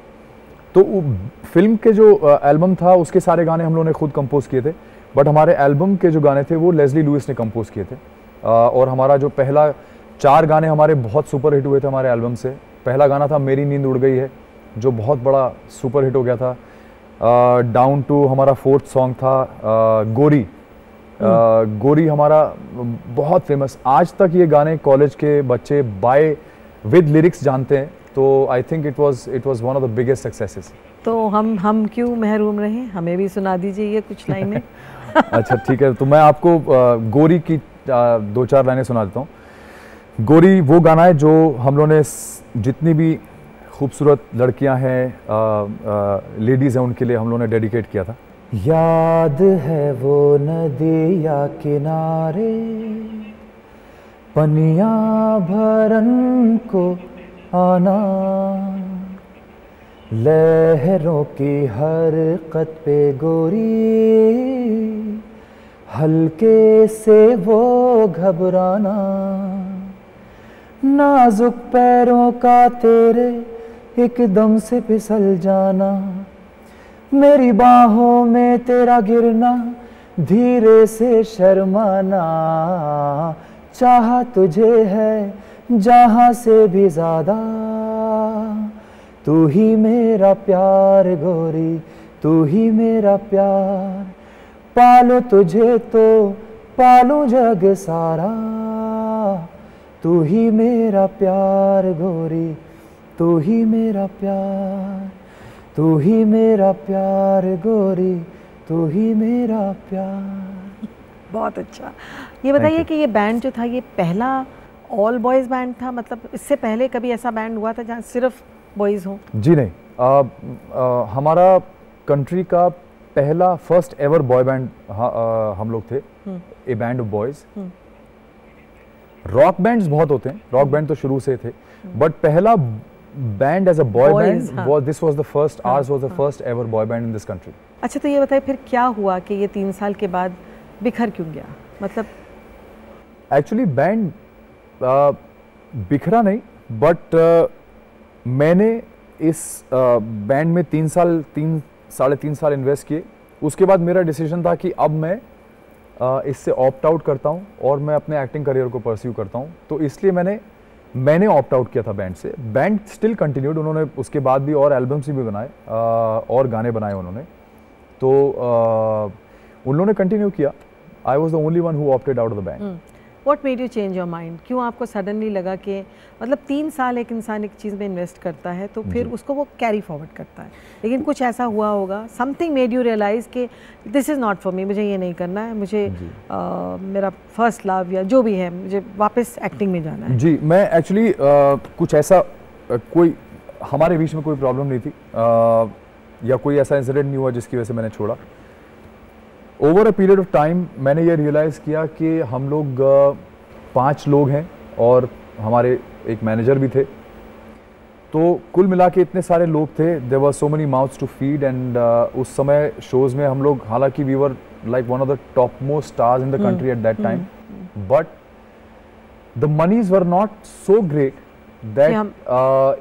तो फिल्म के जो एल्बम था उसके सारे गाने हम लोगों ने खुद कंपोज किए थे, बट हमारे एल्बम के जो गाने थे वो लेस्ली लुइस ने कंपोज किए थे। और हमारा जो पहला 4 गाने हमारे बहुत सुपर हिट हुए थे हमारे एल्बम से। पहला गाना था मेरी नींद उड़ गई है, जो बहुत बड़ा सुपर हिट हो गया था। डाउन टू हमारा 4th सॉन्ग था गोरी। गोरी हमारा बहुत फेमस, आज तक ये गाने कॉलेज के बच्चे बाय विद लिरिक्स जानते हैं, तो I think it was one of the biggest successes. तो हम क्यों महरूम रहे, हमें भी सुना दीजिए ये कुछ लाइनें। अच्छा ठीक है, तो मैं आपको गोरी की 2-4 लाइनें सुना देता हूँ। गोरी वो गाना है जो हम लोगों ने जितनी भी खूबसूरत लड़कियां हैं, लेडीज़ हैं, उनके लिए हम लोगों ने डेडिकेट किया था। याद है वो नदिया किनारे पनिया भरन को आना, लहरों की हरकत पे गोरी हल्के से वो घबराना, नाजुक पैरों का तेरे एकदम से फिसल जाना, मेरी बाहों में तेरा गिरना धीरे से शर्माना, चाहा तुझे है जहां से भी ज्यादा, तू ही मेरा प्यार गोरी, तू ही मेरा प्यार, पालो तुझे तो पालू जग सारा, तू ही मेरा प्यार गोरी, तू ही मेरा प्यार, तू ही मेरा प्यार गोरी, तू ही मेरा प्यार। बहुत अच्छा। ये बताइए कि ये बैंड जो था ये पहला ऑल बॉयज़ बैंड था, मतलब इससे पहले कभी ऐसा बैंड हुआ था जहाँ सिर्फ बॉयज़ हों? जी नहीं, हमारा कंट्री का पहला फर्स्ट एवर बॉय बैंड हम लोग थे, A band of boys. Rock bands बहुत होते हैं, रॉक बैंड तो शुरू से थे, बट पहला band as a boy band this was the first, ours was the first ever boy band in this country. अच्छा, तो ये बताइए फिर क्या हुआ कि ये 3 साल के बाद बिखर क्यों गया? मतलब एक्चुअली बैंड बिखरा नहीं, बट मैंने इस बैंड में 3 साढ़े 3 साल इन्वेस्ट किए। उसके बाद मेरा डिसीजन था कि अब मैं इससे ऑप्ट आउट करता हूँ और मैं अपने एक्टिंग करियर को परस्यू करता हूँ, तो इसलिए मैंने ऑप्ट आउट किया था बैंड से। बैंड स्टिल कंटिन्यूड, उन्होंने उसके बाद भी और एल्बम्स भी बनाए और गाने बनाए उन्होंने, तो उन लोगों ने कंटिन्यू किया। I was the only one who opted out of the band. What made you change your mind? क्यों आपको सडनली लगा कि मतलब 3 साल एक इंसान एक चीज़ में इन्वेस्ट करता है तो फिर उसको वो कैरी फॉरवर्ड करता है, लेकिन कुछ ऐसा हुआ होगा, समथिंग मेड यू रियलाइज़ कि this is not for me, मुझे ये नहीं करना है, मुझे मेरा फर्स्ट लव या जो भी है, मुझे वापस एक्टिंग में जाना है? जी, मैं एक्चुअली कुछ ऐसा कोई हमारे बीच में कोई प्रॉब्लम नहीं थी या कोई ऐसा इंसिडेंट नहीं हुआ जिसकी वजह से मैंने छोड़ा। Over a period of time मैंने ये रियलाइज़ किया कि हम लोग 5 लोग हैं और हमारे एक मैनेजर भी थे, तो कुल मिला के इतने सारे लोग थे, there were so many mouths to feed. And उस समय शोज़ में हम लोग, हालांकि we were like one of the top most stars in the country at that time, but the moneys were not so great that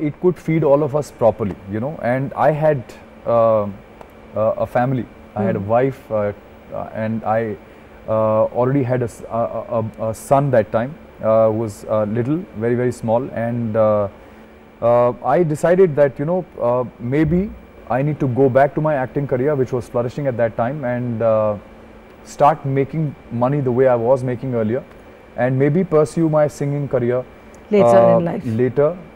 it could feed all of us properly, you know. And I had a family, I had a wife and I already had a son that time, who was little, very, very small, and I decided that, you know, maybe I need to go back to my acting career, which was flourishing at that time, and start making money the way I was making earlier, and maybe pursue my singing career later in life. A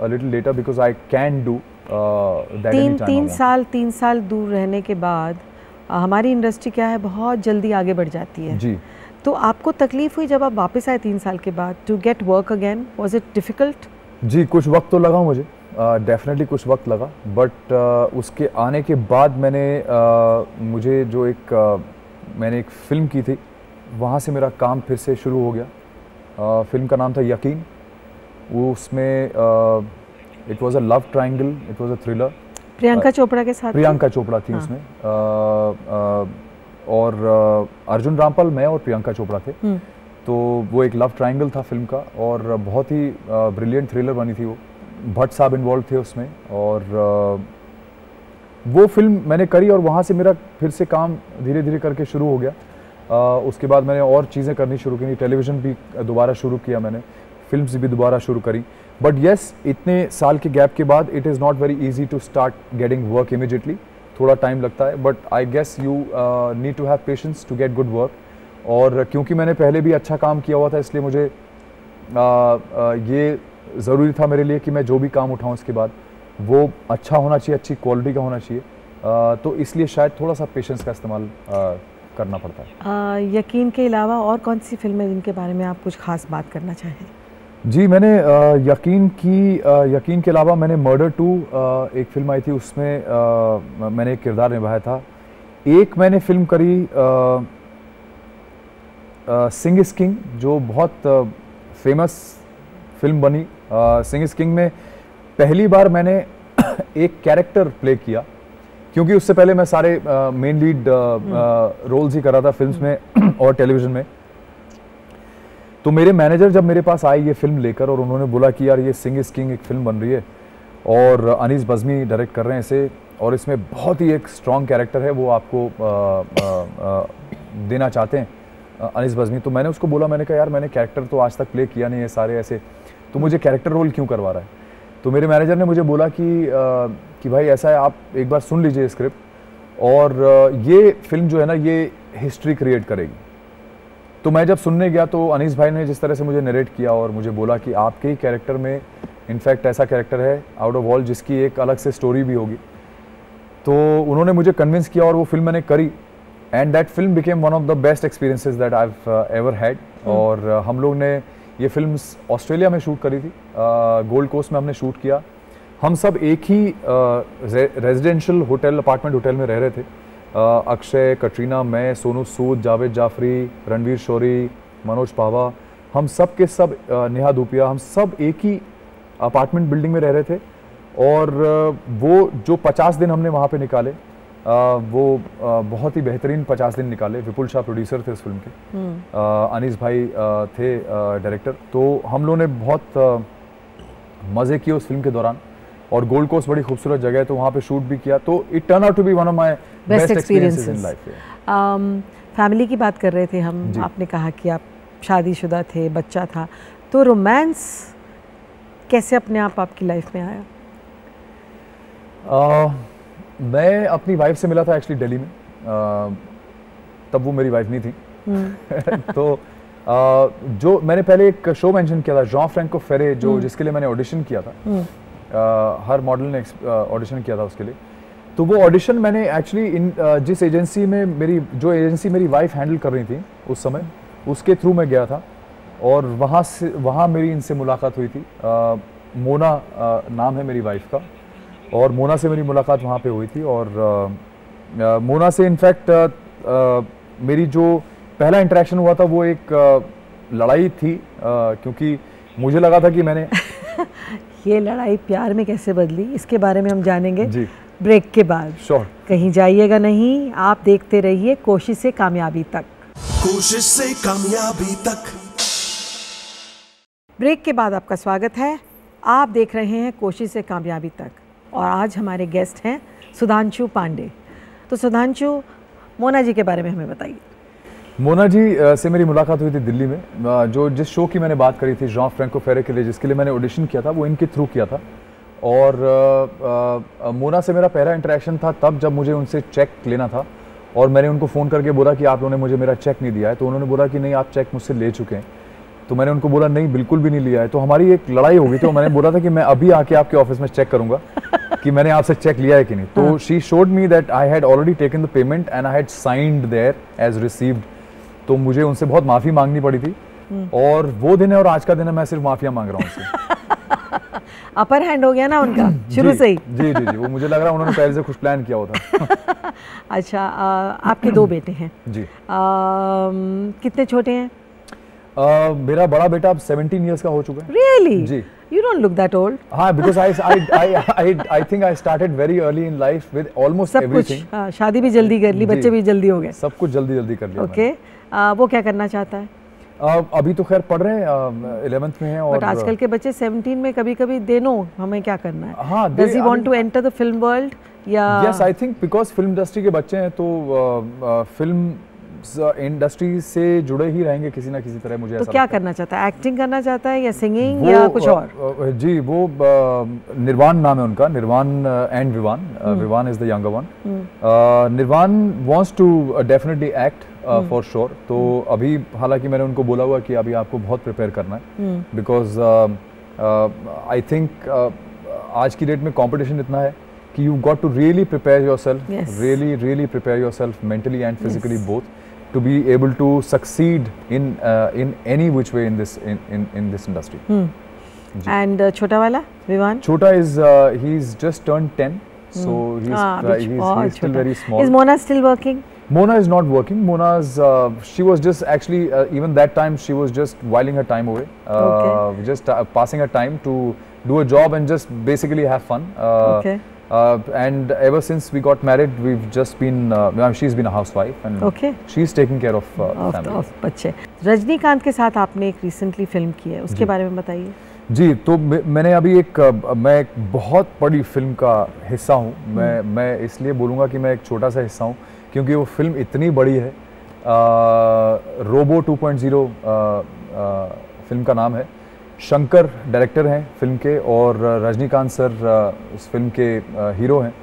little later, because I can do that anytime. 3 साल दूर रहने के बाद हमारी industry क्या है, बहुत जल्दी आगे बढ़ जाती है जी। तो आपको तकलीफ हुई जब आप वापस आए 3 साल के बाद to get work again? Was it difficult? जी, कुछ वक्त तो लगा मुझे, डेफिनेटली कुछ वक्त लगा, बट उसके आने के बाद मुझे जो मैंने एक फ़िल्म की थी, वहाँ से मेरा काम फिर से शुरू हो गया। फ़िल्म का नाम था यकीन। वो उसमें it was a love triangle, it was a thriller. Priyanka Chopra के साथ? प्रियंका चोपड़ा थी उसमें, और अर्जुन रामपाल, मैं और प्रियंका चोपड़ा थे। तो वो एक लव ट्रायंगल था फिल्म का, और बहुत ही ब्रिलियंट थ्रिलर बनी थी वो। भट्ट साहब इन्वॉल्व थे उसमें, और वो फिल्म मैंने करी, और वहाँ से मेरा फिर से काम धीरे धीरे करके शुरू हो गया। उसके बाद मैंने और चीज़ें करनी शुरू की, टेलीविज़न भी दोबारा शुरू किया मैंने, फिल्म्स भी दोबारा शुरू करी, बट येस इतने साल के गैप के बाद it is not very easy to start getting work immediately, थोड़ा टाइम लगता है, but I guess you need to have patience to get good work. और क्योंकि मैंने पहले भी अच्छा काम किया हुआ था, इसलिए मुझे ये ज़रूरी था मेरे लिए कि मैं जो भी काम उठाऊँ इसके बाद वो अच्छा होना चाहिए, अच्छी क्वालिटी का होना चाहिए, तो इसलिए शायद थोड़ा सा पेशेंस का इस्तेमाल करना पड़ता है। यकीन के अलावा और कौन सी फिल्में हैं जिनके बारे में आप कुछ खास बात करना चाहें? जी, मैंने यकीन के अलावा मैंने मर्डर 2 एक फिल्म आई थी, उसमें मैंने एक किरदार निभाया था। एक मैंने फिल्म करी सिंग इज किंग, जो बहुत फेमस फिल्म बनी। सिंग इज किंग में पहली बार मैंने एक कैरेक्टर प्ले किया, क्योंकि उससे पहले मैं सारे मेन लीड रोल्स ही कर रहा था फिल्म्स में और टेलीविज़न में। तो मेरे मैनेजर जब मेरे पास आए ये फिल्म लेकर और उन्होंने बोला कि यार ये सिंग इज किंग एक फिल्म बन रही है और अनीस बज़मी डायरेक्ट कर रहे हैं इसे, और इसमें बहुत ही एक स्ट्रॉन्ग कैरेक्टर है वो आपको देना चाहते हैं अनीस बज़मी। तो मैंने उसको बोला, मैंने कहा यार मैंने कैरेक्टर तो आज तक प्ले किया नहीं है सारे ऐसे, तो मुझे कैरेक्टर रोल क्यों करवा रहा है? तो मेरे मैनेजर ने मुझे बोला कि भाई ऐसा है, आप एक बार सुन लीजिए स्क्रिप्ट और ये फिल्म जो है ना ये हिस्ट्री क्रिएट करेगी। तो मैं जब सुनने गया तो अनीस भाई ने जिस तरह से मुझे नरेट किया और मुझे बोला कि आपके ही कैरेक्टर में इनफैक्ट ऐसा कैरेक्टर है आउट ऑफ ऑल जिसकी एक अलग से स्टोरी भी होगी, तो उन्होंने मुझे कन्विंस किया और वो फिल्म मैंने करी, and that film became one of the best experiences that I have ever had. और हम लोग ने ये फिल्म ऑस्ट्रेलिया में शूट करी थी, गोल्ड कोस्ट में हमने शूट किया। हम सब एक ही रेजिडेंशियल होटल, अपार्टमेंट होटल में रह रहे थे। अक्षय, कटरीना, मैं, सोनू सूद, जावेद जाफरी, रणवीर शोरी, मनोज पावा, हम सब के सब, नेहा धूपिया, हम सब एक ही अपार्टमेंट बिल्डिंग में रह रहे थे। और वो जो 50 दिन हमने वहाँ पे निकाले, वो बहुत ही बेहतरीन 50 दिन निकाले। विपुल शाह प्रोड्यूसर थे इस फिल्म के, अनीस भाई थे डायरेक्टर। तो हम लोगों ने बहुत मज़े किए उस फिल्म के दौरान, और गोल्ड कोस्ट बड़ी खूबसूरत जगह है तो वहाँ पे शूट भी किया, तो it turn out to be one of my best experiences in life. Family की बात कर रहे थे हम, आपने कहा कि आप शादीशुदा थे, बच्चा था, तो रोमांस कैसे अपने आप आपकी लाइफ में आया? मैं अपनी वाइफ से मिला था एक्चुअली दिल्ली में, तब वो मेरी वाइफ नहीं थी। तो जो मैंने पहले एक शो मेंशन किया था, जॉन फ्रैंको फेरे, जो जिसके लिए मैंने ऑडिशन किया था, हर मॉडल ने ऑडिशन किया था उसके लिए। तो वो ऑडिशन मैंने एक्चुअली जिस एजेंसी में मेरी वाइफ हैंडल कर रही थी उस समय, उसके थ्रू मैं गया था, और वहाँ मेरी इनसे मुलाकात हुई थी। मोना नाम है मेरी वाइफ का, और मोना से मेरी मुलाकात वहाँ पे हुई थी। और मोना से इनफैक्ट मेरी जो पहला इंटरेक्शन हुआ था वो एक लड़ाई थी, क्योंकि मुझे लगा था कि मैंने ये लड़ाई प्यार में कैसे बदली, इसके बारे में हम जानेंगे जी ब्रेक के बाद। श्योर, कहीं जाइएगा नहीं, आप देखते रहिए कोशिश से कामयाबी तक। कोशिश से कामयाबी तक। ब्रेक के बाद आपका स्वागत है। आप देख रहे हैं कोशिश से कामयाबी तक, और आज हमारे गेस्ट हैं सुधांशु पांडे। तो सुधांशु, मोना जी के बारे में हमें बताइए। मोना जी से मेरी मुलाकात हुई थी दिल्ली में, जिस शो की मैंने बात करी थी, जॉन फ्रैंको फेरे के लिए, जिसके लिए मैंने ऑडिशन किया था, वो इनके थ्रू किया था। और मोना से मेरा पहला इंटरेक्शन था तब जब मुझे उनसे चेक लेना था, और मैंने उनको फ़ोन करके बोला कि आप लोगों ने मुझे मेरा चेक नहीं दिया है। तो उन्होंने बोला कि नहीं, आप चेक मुझसे ले चुके हैं। तो मैंने उनको बोला नहीं, बिल्कुल भी नहीं लिया है। तो हमारी एक लड़ाई हो गई थी, और मैंने बोला था कि मैं अभी आके आपके ऑफिस में चेक करूंगा कि मैंने आपसे चेक लिया है कि नहीं। तो she showed me that I had already taken the payment and I had signed there as received. तो मुझे उनसे बहुत माफ़ी मांगनी पड़ी थी, और वो दिन है और आज का दिन है, मैं सिर्फ माफिया मांग रहा हूँ उनसे। अपर हैंड हो गया ना उनका शुरू से ही। जी जी जी, वो मुझे लग रहा है उन्होंने पहले से कुछ प्लान किया होता। अच्छा, आपके 2 बेटे हैं जी। कितने छोटे हैं? मेरा बड़ा बेटा अब 17 इयर्स का हो चुका है। Really? Ji. You don't look that old. हाँ, because I think I started very early in life with almost सब everything. कुछ, हाँ, शादी भी जल्दी कर ली, बच्चे भी जल्दी हो गए। सब कुछ जल्दी जल्दी कर लिया। ओके, वो क्या करना चाहता है? अभी तो खैर पढ़ रहे हैं, 11th में हैं। और बट आजकल के बच्चे 17 में कभी-कभी दे नो हमें क्या करना है। हाँ, Does he want to enter the film world? या Yes, I think because film industry के बच्चे हैं तो फिल्म इंडस्ट्री से जुड़े ही रहेंगे किसी ना किसी तरह, मुझे तो ऐसा क्या लगता है। करना चाहता है? एक्टिंग करना चाहता है या सिंगिंग या कुछ और? जी वो निर्वाण नाम है उनका, Nirvaan and Vivaan, Vivaan is the younger one. Nirvaan wants to definitely act for sure. तो अभी हालांकि मैंने उनको बोला हुआ कि अभी आपको बहुत प्रिपेयर करना है, बिकॉज आई थिंक आज की डेट में कंपटीशन इतना है कि you got to really prepare yourself, really prepare yourself mentally and physically both, to be able to succeed in any which way in this industry. And छोटा वाला Vivaan? Chota is he's just turned 10, so he's still very small. Is Mona still working? Mona is not working. Mona's she was just actually even that time she was just whiling her time away, just passing her time to do a job and just basically have fun. And ever since we got married, we've just been she's been a housewife and she's taking care of family. Of बच्चे। रजनीकांत के साथ आपने एक recently film की है, उसके बारे में बताइए। जी, तो मैंने अभी मैं एक बहुत बड़ी फिल्म का हिस्सा हूँ। मैं इसलिए बोलूँगा कि मैं एक छोटा सा हिस्सा हूँ क्योंकि वो फिल्म इतनी बड़ी है। रोबो 2.0 फिल्म का नाम है। शंकर डायरेक्टर हैं फिल्म के और रजनीकांत सर उस फिल्म के हीरो हैं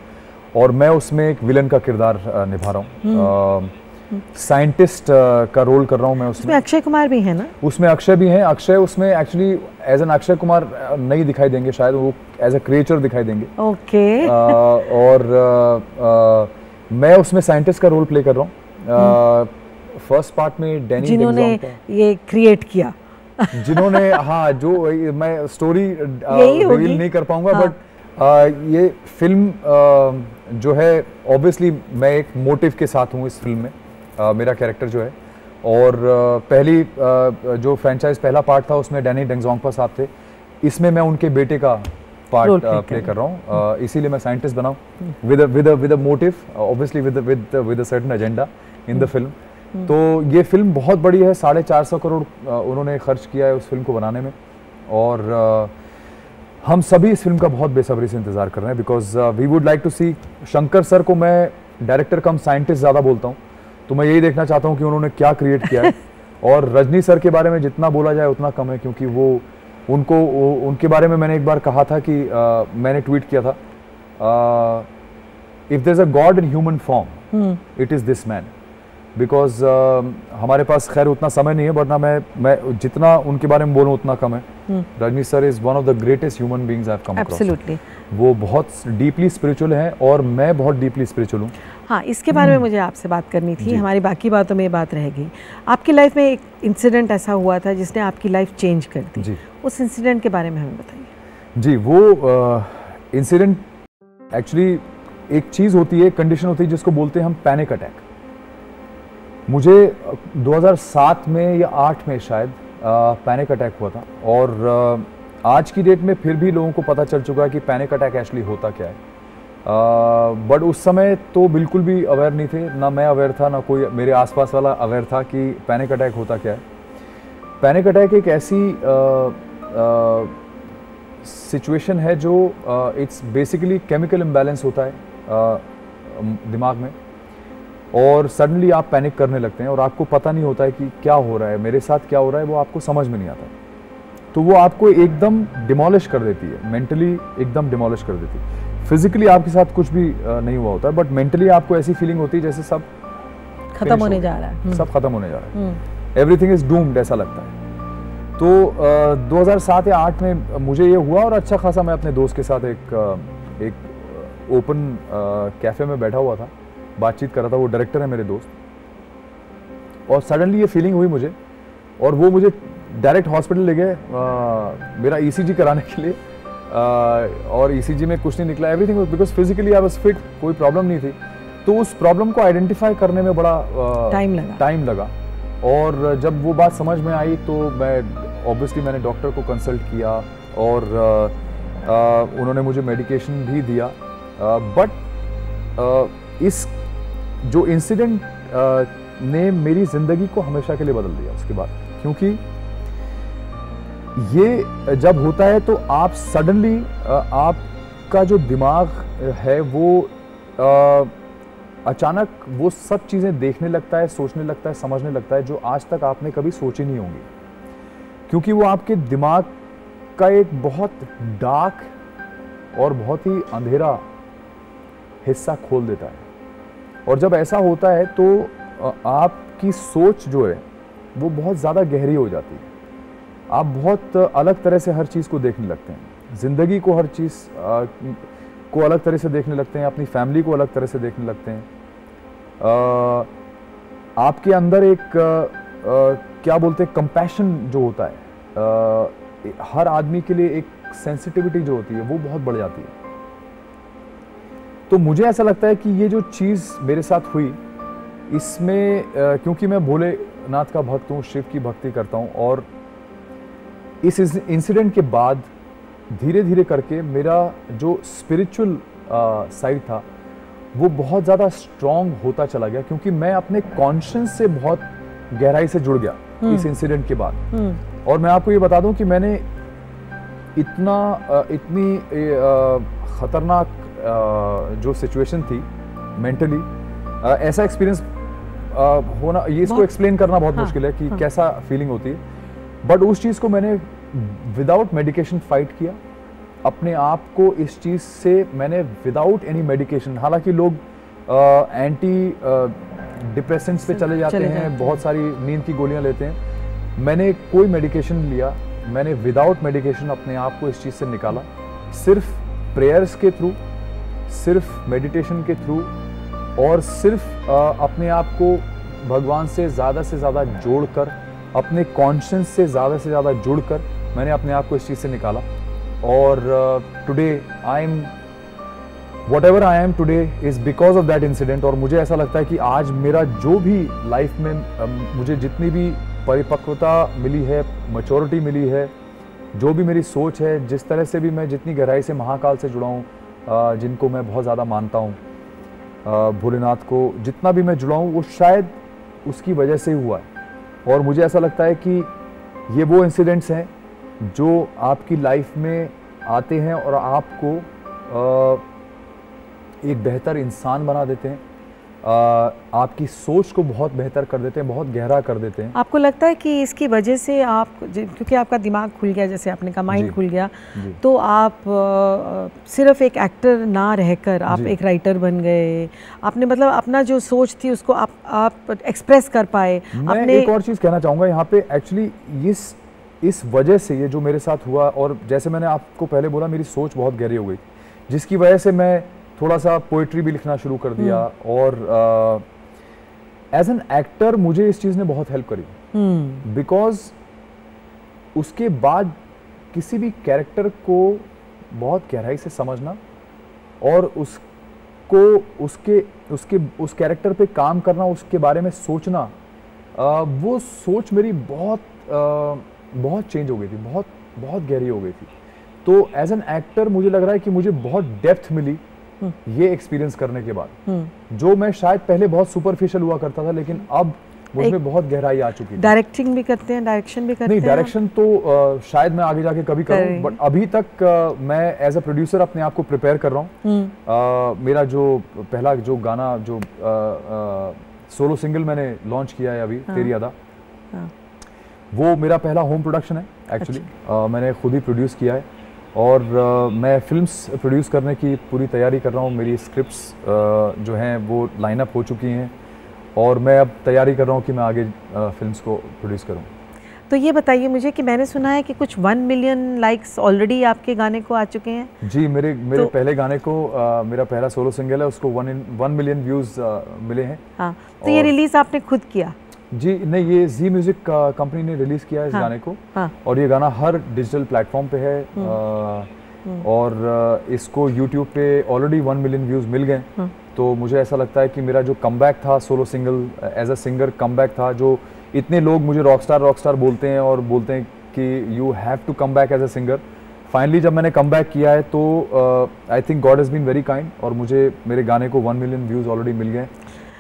और मैं उसमें एक विलन का किरदार निभा रहा हूँ। साइंटिस्ट का रोल कर रहा हूँ मैं उसमें। अक्षय कुमार भी है ना? उसमें अक्षय भी हैं। अक्षय उसमें actually as an Akshay Kumar नहीं दिखाई देंगे, शायद वो एज अ क्रिएचर दिखाई देंगे। और मैं उसमें साइंटिस्ट का रोल प्ले कर रहा हूँ। फर्स्ट पार्ट में डैनी जिन्होंने ये क्रिएट किया जिन्होंने हाँ, जो मैं स्टोरी रिवील नहीं कर पाऊंगा, बट ये फिल्म जो है ऑब्वियसली मैं एक मोटिव के साथ हूँ इस फिल्म में, मेरा कैरेक्टर जो है। और पहली जो फ्रेंचाइज पहला पार्ट था उसमें डैनी डेंगजोंगपा साहब थे, इसमें मैं उनके बेटे का पार्ट प्ले कर रहा हूँ। इसीलिए मैं साइंटिस्ट बना हूँ with a motive, obviously with a certain agenda in the film. तो ये फिल्म बहुत बड़ी है, 450 करोड़ उन्होंने खर्च किया है उस फिल्म को बनाने में और हम सभी इस फिल्म का बहुत बेसब्री से इंतजार कर रहे हैं because we would like to see. Shankar sir को मैं डायरेक्टर कम साइंटिस्ट ज़्यादा बोलता हूँ, तो मैं यही देखना चाहता हूँ कि उन्होंने क्या क्रिएट किया है। और रजनी सर के बारे में जितना बोला जाए उतना कम है क्योंकि वो उनके बारे में मैंने एक बार कहा था कि मैंने ट्वीट किया था, if there is a god in human form it is this man. Because हमारे पास खैर उतना समय नहीं है, वरना मैं जितना उनके बारे में बोलूँ उतना कम है। Rajni sir is one of the greatest human beings I have come across. Absolutely, वो बहुत डीपली स्पिरिचुअल हैं और मैं बहुत डीपली स्पिरिचुअल हूँ। हाँ, इसके बारे में मुझे आपसे बात करनी थी। हमारी बाकी बातों में ये बात रहेगी। आपकी लाइफ में एक इंसिडेंट ऐसा हुआ था जिसने आपकी लाइफ चेंज कर दी जी। उस इंसिडेंट के बारे में हमें बताइए। जी, वो इंसिडेंट एक्चुअली एक चीज़ होती है, कंडीशन होती है जिसको बोलते हैं हम पैनिक अटैक। मुझे 2007 में या 8 में शायद पैनिक अटैक हुआ था और आज की डेट में फिर भी लोगों को पता चल चुका है कि पैनिक अटैक एक्चुअली होता क्या है। बट उस समय तो बिल्कुल भी अवेयर नहीं थे, ना मैं अवेयर था ना कोई मेरे आसपास वाला अवेयर था कि पैनिक अटैक होता क्या है। पैनिक अटैक एक ऐसी सिचुएशन है जो इट्स बेसिकली केमिकल इम्बैलेंस होता है दिमाग में और सडनली आप पैनिक करने लगते हैं और आपको पता नहीं होता है कि क्या हो रहा है, मेरे साथ क्या हो रहा है, वो आपको समझ में नहीं आता। तो वो आपको एकदम डिमोलिश कर देती है, मेंटली एकदम डिमोलिश कर देती है। फिजिकली आपके साथ कुछ भी नहीं हुआ होता है, बट मेंटली आपको ऐसी फीलिंग होती है जैसे सब खत्म होने जा रहा है, सब खत्म होने जा रहा है, एवरीथिंग इज डूम्ड ऐसा लगता है। तो 2007 या 8 में मुझे ये हुआ और अच्छा खासा मैं अपने दोस्त के साथ एक ओपन कैफे में बैठा हुआ था, बातचीत कर रहा था। वो डायरेक्टर है मेरे दोस्त और सडनली ये फीलिंग हुई मुझे और वो मुझे डायरेक्ट हॉस्पिटल ले गए मेरा ईसीजी कराने के लिए और ईसीजी में कुछ नहीं निकला, everything because physically I was fit, कोई प्रॉब्लम नहीं थी। तो उस प्रॉब्लम को आइडेंटिफाई करने में बड़ा टाइम लगा और जब वो बात समझ में आई तो मैं ऑब्वियसली मैंने डॉक्टर को कंसल्ट किया और उन्होंने मुझे मेडिकेशन भी दिया। बट इस जो इंसिडेंट ने मेरी ज़िंदगी को हमेशा के लिए बदल दिया उसके बाद, क्योंकि ये जब होता है तो आप सडनली आपका जो दिमाग है वो अचानक वो सब चीज़ें देखने लगता है, सोचने लगता है, समझने लगता है जो आज तक आपने कभी सोची नहीं होंगी, क्योंकि वो आपके दिमाग का एक बहुत डार्क और बहुत ही अंधेरा हिस्सा खोल देता है। और जब ऐसा होता है तो आपकी सोच जो है वो बहुत ज़्यादा गहरी हो जाती है। आप बहुत अलग तरह से हर चीज़ को देखने लगते हैं, ज़िंदगी को, हर चीज़ को अलग तरह से देखने लगते हैं, अपनी फैमिली को अलग तरह से देखने लगते हैं। आपके अंदर एक क्या बोलते हैं, कंपैशन जो होता है, हर आदमी के लिए एक सेंसिटिविटी जो होती है वो बहुत बढ़ जाती है। तो मुझे ऐसा लगता है कि ये जो चीज़ मेरे साथ हुई, इसमें क्योंकि मैं भोलेनाथ का भक्त हूँ, शिव की भक्ति करता हूँ, और इस इंसिडेंट के बाद धीरे धीरे करके मेरा जो स्पिरिचुअल साइड था वो बहुत ज़्यादा स्ट्रॉन्ग होता चला गया, क्योंकि मैं अपने कॉन्शियस से बहुत गहराई से जुड़ गया इस इंसिडेंट के बाद। और मैं आपको ये बता दूं कि मैंने इतनी ख़तरनाक जो सिचुएशन थी मेंटली, ऐसा एक्सपीरियंस होना, ये इसको एक्सप्लेन करना बहुत मुश्किल है कि कैसा फीलिंग होती है, बट उस चीज़ को मैंने विदाउट मेडिकेशन फाइट किया अपने आप को। इस चीज़ से मैंने विदाउट एनी मेडिकेशन, हालांकि लोग एंटी डिप्रेसेंट्स पे चले जाते हैं, बहुत सारी नींद की गोलियां लेते हैं, मैंने कोई मेडिकेशन लिया, मैंने विदाउट मेडिकेशन अपने आप को इस चीज़ से निकाला, सिर्फ प्रेयर्स के थ्रू, सिर्फ मेडिटेशन के थ्रू, और सिर्फ अपने आप को भगवान से ज़्यादा जोड़कर, अपने कॉन्शियस से ज़्यादा जुड़कर मैंने अपने आप को इस चीज़ से निकाला। और today I am whatever I am today is because of that incident. और मुझे ऐसा लगता है कि आज मेरा जो भी लाइफ में मुझे जितनी भी परिपक्वता मिली है, मैच्योरिटी मिली है, जो भी मेरी सोच है, जिस तरह से भी मैं जितनी गहराई से महाकाल से जुड़ा हूँ, जिनको मैं बहुत ज़्यादा मानता हूँ, भोलेनाथ को जितना भी मैं जुड़ा हूँ, वो शायद उसकी वजह से हुआ है। और मुझे ऐसा लगता है कि ये वो इंसिडेंट्स हैं जो आपकी लाइफ में आते हैं और आपको एक बेहतर इंसान बना देते हैं, आपकी सोच को बहुत बेहतर कर देते हैं, बहुत गहरा कर देते हैं। आपको लगता है कि इसकी वजह से आप, क्योंकि आपका दिमाग खुल गया, जैसे आपने कहा माइंड खुल गया, तो आप सिर्फ एक एक्टर ना रहकर आप एक राइटर बन गए, आपने मतलब अपना जो सोच थी उसको आप एक्सप्रेस कर पाए। मैं एक और चीज़ कहना चाहूँगा यहाँ पे, एक्चुअली इस वजह से ये जो मेरे साथ हुआ, और जैसे मैंने आपको पहले बोला, मेरी सोच बहुत गहरी हो गई, जिसकी वजह से मैं थोड़ा सा पोइट्री भी लिखना शुरू कर दिया। और एज एन एक्टर मुझे इस चीज़ ने बहुत हेल्प करी, बिकॉज उसके बाद किसी भी कैरेक्टर को बहुत गहराई से समझना और उसको उस कैरेक्टर पे काम करना, उसके बारे में सोचना, वो सोच मेरी बहुत चेंज हो गई थी, बहुत गहरी हो गई थी। तो एज एन एक्टर मुझे लग रहा है कि मुझे बहुत डेप्थ मिली ये एक्सपीरियंस करने के बाद, जो मैं शायद पहले बहुत सुपरफिशियल हुआ करता था, लेकिन अब मुझमें बहुत गहराई आ चुकी है। डायरेक्टिंग भी करते हैं, डायरेक्शन भी करते हैं? नहीं, डायरेक्शन तो शायद मैं आगे जाके कभी करूं, बट अभी तक मैं एज अ प्रोड्यूसर अपने आप को प्रिपेयर कर रहा हूं। मेरा जो पहला जो गाना, जो सोलो सिंगल मैंने लॉन्च किया है अभी, तेरी अदा, वो मेरा पहला होम प्रोडक्शन है एक्चुअली। मैंने खुद ही प्रोड्यूस किया है, और मैं फिल्म्स प्रोड्यूस करने की पूरी तैयारी कर रहा हूँ। मेरी स्क्रिप्ट्स जो हैं वो लाइनअप हो चुकी हैं, और मैं अब तैयारी कर रहा हूँ कि मैं आगे फिल्म्स को प्रोड्यूस करूँ। तो ये बताइए मुझे कि मैंने सुना है कि कुछ 1 मिलियन लाइक्स ऑलरेडी आपके गाने को आ चुके हैं। जी, मेरे तो, पहले गाने को मेरा पहला सोलो सिंगल है, उसको 1 मिलियन व्यूज़ मिले हैं। हाँ, तो ये रिलीज़ आपने खुद किया? जी नहीं, ये जी म्यूजिक कंपनी ने रिलीज़ किया है इस गाने को। और ये गाना हर डिजिटल प्लेटफॉर्म पे है, और इसको यूट्यूब पे ऑलरेडी 1 मिलियन व्यूज़ मिल गए। तो मुझे ऐसा लगता है कि मेरा जो कमबैक था solo single, as a singer comeback था, जो इतने लोग मुझे रॉकस्टार बोलते हैं, और बोलते हैं कि you have to come back as a singer. Finally जब मैंने कम बैक किया है, तो I think god has been very kind, और मुझे मेरे गाने को 1 मिलियन व्यूज़ ऑलरेडी मिल गए।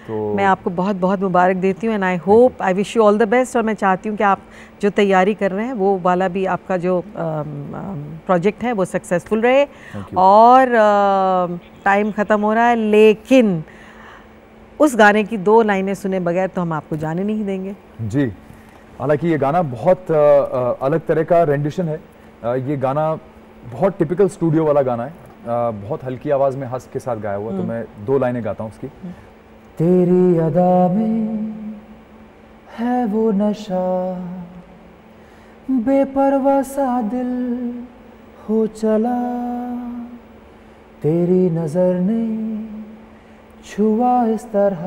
तो मैं आपको बहुत बहुत मुबारक देती हूँ, and I hope, I wish you all the best. और मैं चाहती हूँ कि आप जो तैयारी कर रहे हैं वो वाला भी, आपका जो प्रोजेक्ट है वो सक्सेसफुल रहे। और टाइम ख़त्म हो रहा है, लेकिन उस गाने की 2 लाइनें सुने बगैर तो हम आपको जाने नहीं देंगे। जी, हालांकि ये गाना बहुत अलग तरह का रेंडिशन है। ये गाना बहुत टिपिकल स्टूडियो वाला गाना है, बहुत हल्की आवाज़ में हंस के साथ गाया हुआ। तो मैं 2 लाइनें गाता हूँ उसकी। तेरी अदा में है वो नशा, बेपरवाह सा दिल हो चला, तेरी नजर ने छुआ इस तरह,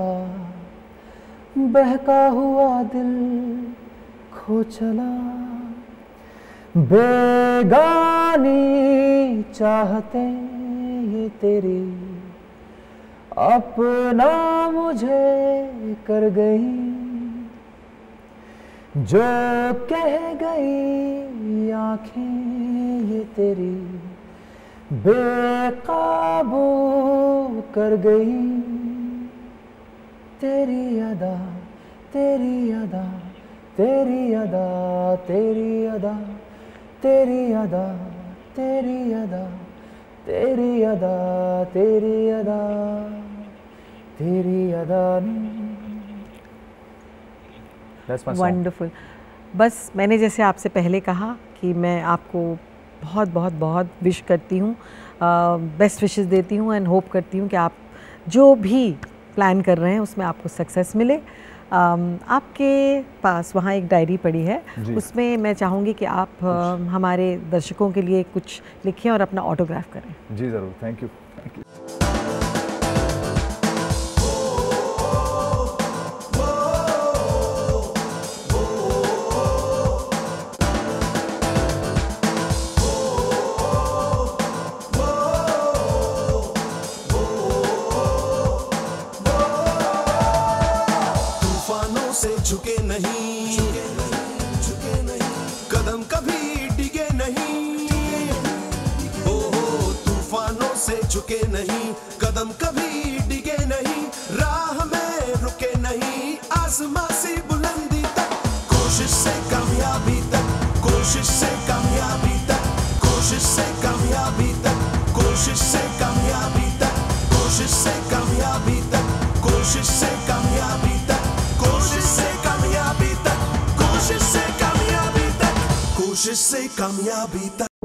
बहका हुआ दिल खो चला, बेगानी चाहते ये तेरी अपना मुझे कर गई, जो कह गई आंखें ये तेरी बेकाबू कर गई, तेरी अदा तेरी अदा तेरी अदा तेरी अदा तेरी अदा तेरी अदा तेरी अदा तेरी अदा तेरी अदा। वंडरफुल। बस मैंने जैसे आपसे पहले कहा कि मैं आपको बहुत बहुत बहुत विश करती हूँ, बेस्ट विशेस देती हूँ एंड होप करती हूँ कि आप जो भी प्लान कर रहे हैं उसमें आपको सक्सेस मिले। आपके पास वहाँ एक डायरी पड़ी है, उसमें मैं चाहूँगी कि आप हमारे दर्शकों के लिए कुछ लिखें और अपना ऑटोग्राफ करें। जी ज़रूर, थैंक यू। से झुके नहीं, कदम कभी डिगे नहीं, तूफानों से झुके नहीं, कदम कभी डिगे नहीं, राह में रुके नहीं, आसमां सी बुलंदी तक, कोशिश से कामयाबी तक, कोशिश से कामयाबी तक, कोशिश से कामयाबी तक, कोशिश से कामयाबी तक, कोशिश से कामयाबी तक, कोशिश से कामयाबी तक, कोशिश से कामयाबी तक, कोशिश से कामयाबी तक, कोशिश से कामयाबी तक।